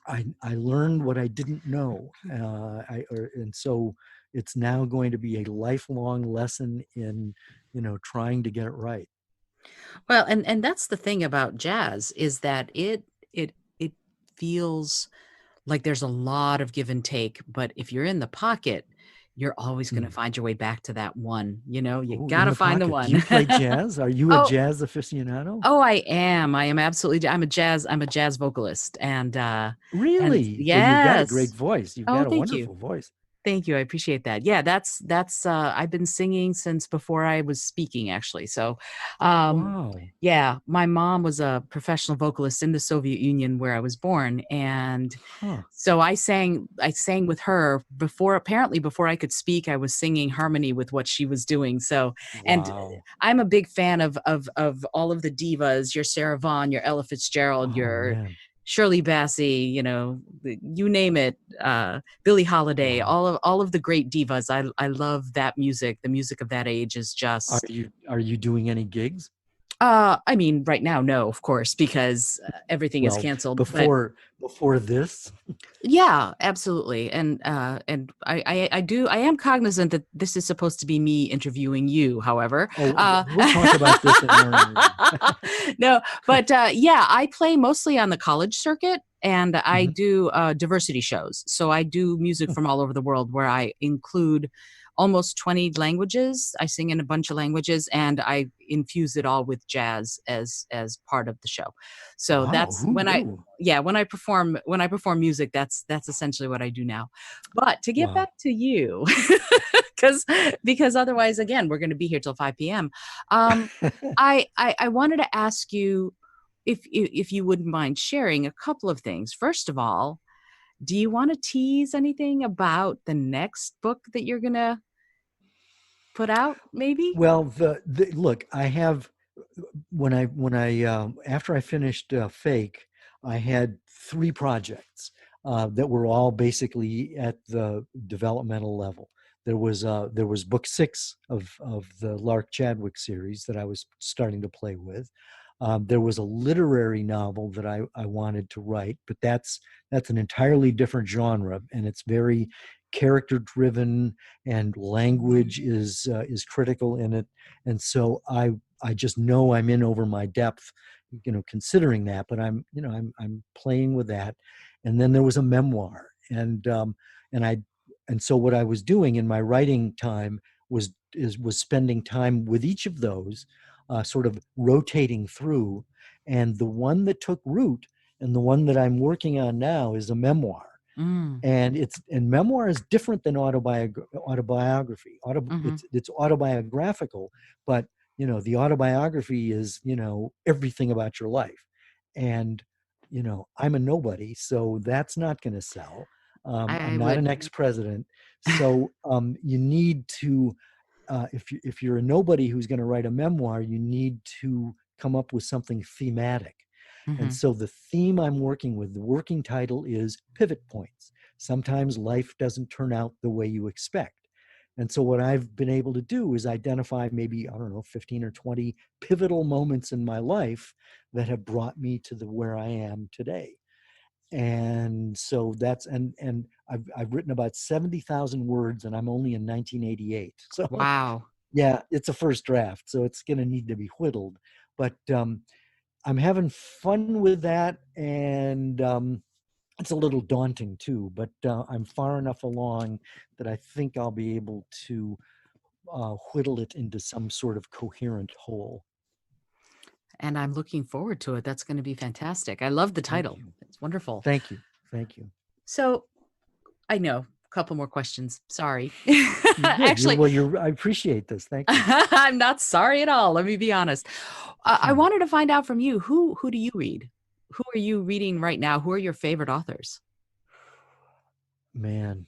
I learned what I didn't know, and so it's now going to be a lifelong lesson in, trying to get it right. well, and that's the thing about jazz is that it feels like there's a lot of give and take, but if you're in the pocket, you're always going to Hmm. find your way back to that one. You Oh, got in to the find the pocket. Do one. you play jazz? Are you a Oh, jazz aficionado? oh, I am. I am absolutely. I'm a jazz vocalist, and Really? Well, you've got a great yes. voice. You've Oh, got a thank you. wonderful voice. Thank you. I appreciate that. Yeah, that's I've been singing since before I was speaking actually. So, um Wow. yeah, my mom was a professional vocalist in the Soviet Union where I was born, and Huh. so I sang with her before I could speak. I was singing harmony with what she was doing. So, and Wow. I'm a big fan of all of the divas, your Sarah Vaughan, your Ella Fitzgerald, Oh your man. Shirley Bassey, you name it, Billie Holiday, Wow. all of the great divas. I love that music. The music of that age is Are just you doing any gigs? I mean, right now, no, of course, because everything is Well, canceled. But before this. yeah, absolutely. And I am cognizant that this is supposed to be me interviewing you, however. Oh, we'll talk about this in our interview. No, but yeah, I play mostly on the college circuit, and I Mhm. do diversity shows. So I do music from all over the world where I include almost 20 languages. I sing in a bunch of languages, and I infuse it all with jazz as part of the show. So Wow, that's who when I knew? yeah, when I perform music, that's essentially what I do now. But to get Wow. back to you, because because otherwise, again, we're going to be here till 5 p.m. I wanted to ask you if you wouldn't mind sharing a couple of things. First of all, do you want to tease anything about the next book that you're going to put out? Maybe. Well, the look, I have when I after I finished Fake, I had 3 projects that were all basically at the developmental level. There was book 6 of the Lark Chadwick series that I was starting to play with. There was a literary novel that I wanted to write, but that's an entirely different genre, and it's very character driven, and language is critical in it. And so I just know I'm in over my depth, considering that. But I'm playing with that. And then there was a memoir, and I and so what I was doing in my writing time was spending time with each of those, sort of rotating through. And the one that took root, and the one that I'm working on now, is a memoir. Mm, And memoir is different than autobiography. hmm. It's autobiographical, but the autobiography is everything about your life, and I'm a nobody, so that's not going to sell. I I'm not would. an ex-president, so you need to, if you're a nobody who's going to write a memoir, you need to come up with something thematic. And Hmm. so the theme I'm working with, the working title is Pivot Points. Sometimes life doesn't turn out the way you expect. And so what I've been able to do is identify maybe, I don't know, 15 or 20 pivotal moments in my life that have brought me to where I am today. And so I've written about 70,000 words, and I'm only in 1988. So Wow. Yeah, it's a first draft, so it's going to need to be whittled. But I'm having fun with that, and it's a little daunting too. But I'm far enough along that I think I'll be able to whittle it into some sort of coherent whole. And I'm looking forward to it. That's going to be fantastic. I love the Thank title. you. It's wonderful. Thank you. Thank you. So I know a couple more questions. Sorry. You're good. Actually, I appreciate this. Thank you. I'm not sorry at all. Let me be honest. I Hmm. wanted to find out from you, who do you read? Who are you reading right now? Who are your favorite authors? Man,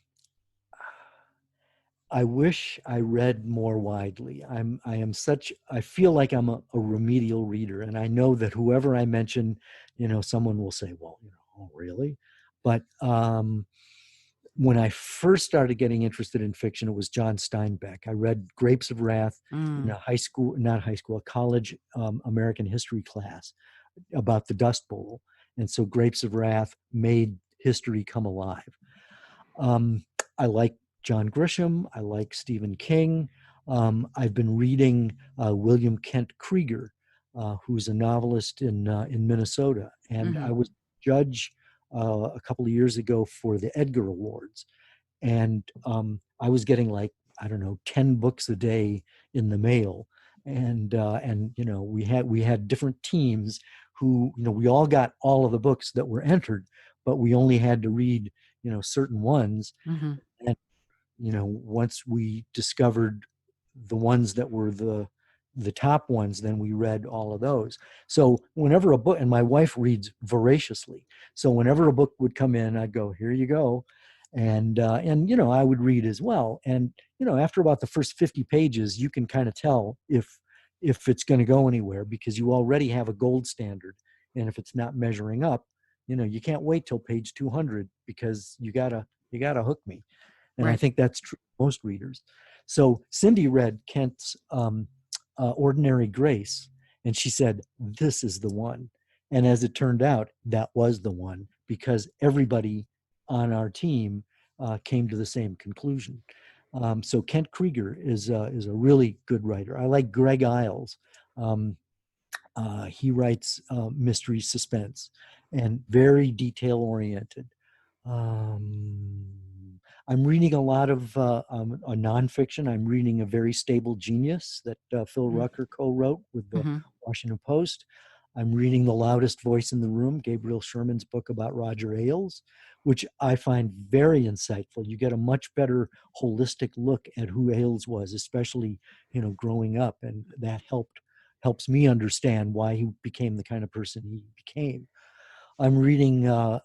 I wish I read more widely. I feel like I'm a remedial reader, and I know that whoever I mention, someone will say, well, oh, really? But when I first started getting interested in fiction, it was John Steinbeck. I read Grapes of Wrath in Mm, a not high school, a college American history class about the Dust Bowl. And so Grapes of Wrath made history come alive. Um, I like John Grisham. I like Stephen King. I've been reading William Kent Krieger, who's a novelist in Minnesota, and hmm I was judge a couple of years ago for the Edgar Awards, and I was getting like, I don't know, 10 books a day in the mail, and we had different teams who, we all got all of the books that were entered, but we only had to read certain ones. hmm And once we discovered the ones that were the top ones, then we read all of those. So whenever a book, and my wife reads voraciously, so whenever a book would come in, I'd go, here you go. And I would read as well. And after about the first 50 pages, you can kind of tell if it's going to go anywhere, because you already have a gold standard. And if it's not measuring up, you can't wait till page 200, because you gotta hook me. And I Right. think that's true of most readers. So Cindy read Kent's Ordinary Grace, and she said, this is the one. And as it turned out, that was the one, because everybody on our team came to the same conclusion. So Kent Krieger is a really good writer. I like Greg Iles. Um, he writes mystery suspense and very detail oriented. Um, I'm reading a lot of a nonfiction. I'm reading A Very Stable Genius that Phil Rucker co-wrote with the Mm-hmm. Washington Post. I'm reading The Loudest Voice in the Room, Gabriel Sherman's book about Roger Ailes, which I find very insightful. You get a much better holistic look at who Ailes was, especially growing up, and that helps me understand why he became the kind of person he became. I'm reading the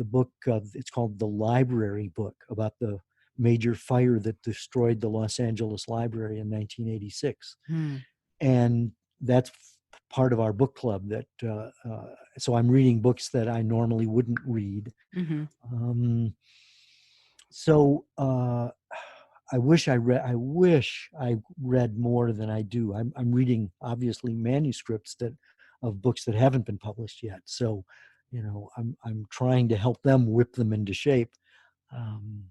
book, it's called The Library Book, about the major fire that destroyed the Los Angeles Library in 1986. And that's part of our book club so I'm reading books that I normally wouldn't read. Mm-hmm. Um, so I wish I read more than I do. I'm reading obviously manuscripts that of books that haven't been published yet. So, I'm trying to help them whip them into shape. Um,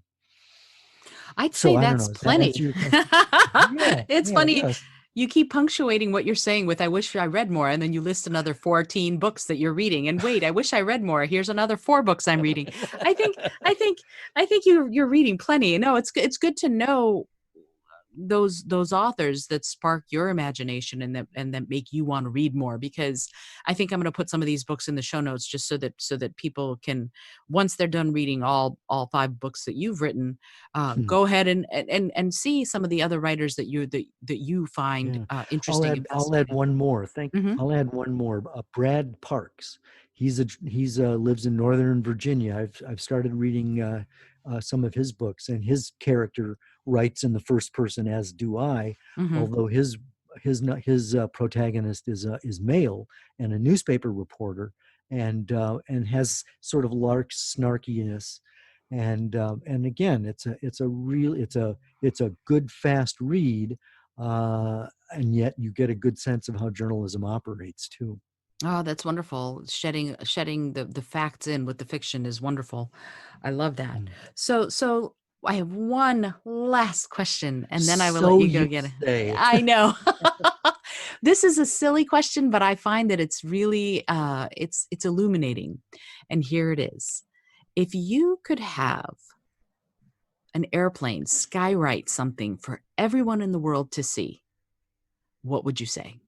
I'd so say I don't that's know. Does that answer plenty. your question? Yeah, It's yeah, it funny. does. You keep punctuating what you're saying with, I wish I read more. And then you list another 14 books that you're reading. And wait, I wish I read more. Here's another 4 books I'm reading. I think, I think, I think you're reading plenty. No, it's good to know those authors that spark your imagination and that make you want to read more, because I think I'm going to put some of these books in the show notes just so that people can, once they're done reading all 5 books that you've written, Hmm. go ahead and see some of the other writers that you find Yeah, interesting and I'll add fascinating. one more. Hmm I'll add one more. Brad Parks. He's lives in Northern Virginia. I've started reading some of his books, and his character writes in the first person, as do I. hmm Although his protagonist is male and a newspaper reporter, and has sort of lark snarkiness, and again, it's a good fast read, and yet you get a good sense of how journalism operates too. Oh, that's wonderful. Shedding the facts in with the fiction is wonderful. I love that. Mm. So I have one last question, and then I will let So you go you get it. say. I know. This is a silly question, but I find that it's really it's illuminating. And here it is. If you could have an airplane skywrite something for everyone in the world to see, what would you say?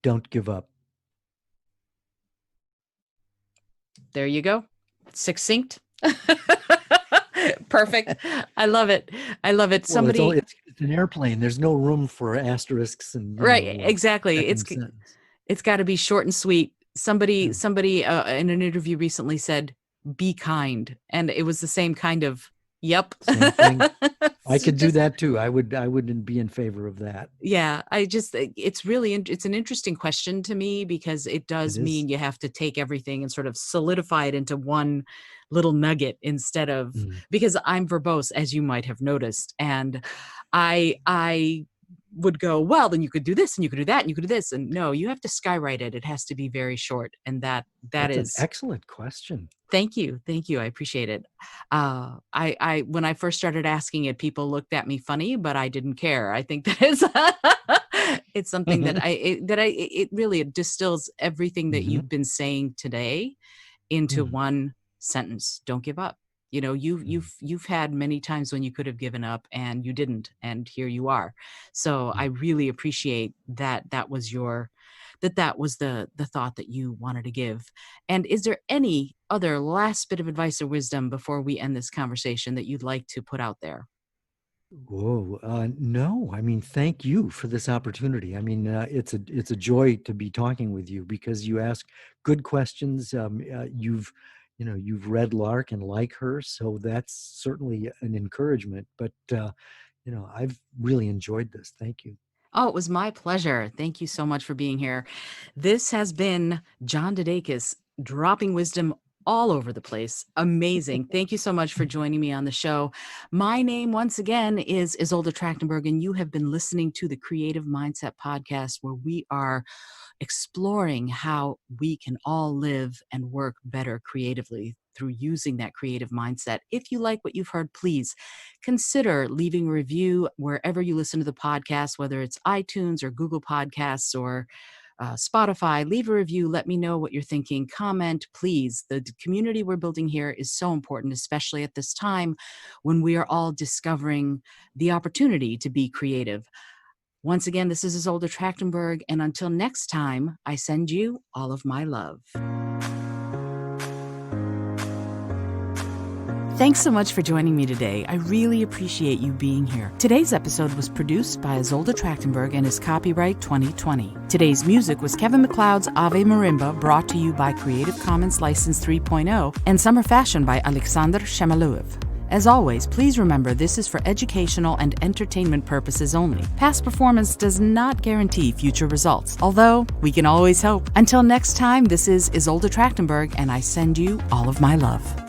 Don't give up. There you go. Succinct. Perfect. I love it. I love it. Well, Somebody, it's an airplane. There's no room for asterisks and right, exactly. second sentence. It's got to be short and sweet. Yeah. Somebody in an interview recently said, "Be kind," and it was the same kind of, "Yep." Same thing. I So could do just that too. I would be in favor of that. yeah, I just it's really it's an interesting question to me because it It does is. mean you have to take everything and sort of solidify it into one little nugget instead of Mm. because I'm verbose, as you might have noticed, and I would go, well, then you could do this and you could do that and you could do this, and no, you have to skywrite it. It has to be very short, and that That's an is excellent question. thank you. Thank you. I appreciate it. I when I first started asking it, people looked at me funny, but I didn't care. I think that is it's something that it really it distills everything that Hmm. you've been saying today into Mm. one sentence. Don't give up. You know, Mm. you've had many times when you could have given up and you didn't, and here you are. So I Mm. really appreciate that that was your that was the thought that you wanted to give. And is there any other last bit of advice or wisdom before we end this conversation that you'd like to put out there? Whoa, no. I mean, thank you for this opportunity. I mean, it's a joy to be talking with you because you ask good questions. You've read Lark and like her, so that's certainly an encouragement. But I've really enjoyed this. Thank you. Oh, it was my pleasure. Thank you so much for being here. This has been John DeDakis dropping wisdom all over the place. Amazing. Thank you so much for joining me on the show. My name, once again, is Isolde Trachtenberg, and you have been listening to the Creative Mindset Podcast, where we are exploring how we can all live and work better creatively through using that creative mindset. If you like what you've heard, please consider leaving a review wherever you listen to the podcast, whether it's iTunes or Google Podcasts or Spotify. Leave a review. Let me know what you're thinking. Comment, please. The community we're building here is so important, especially at this time when we are all discovering the opportunity to be creative. Once again, this is Isolde Trachtenberg, and until next time, I send you all of my love. Thanks so much for joining me today. I really appreciate you being here. Today's episode was produced by Isolde Trachtenberg and is copyright 2020. Today's music was Kevin MacLeod's Ave Marimba, brought to you by Creative Commons License 3.0, and Summer Fashion by Alexander Shemaluev. As always, please remember this is for educational and entertainment purposes only. Past performance does not guarantee future results, although we can always hope. Until next time, this is Isolde Trachtenberg, and I send you all of my love.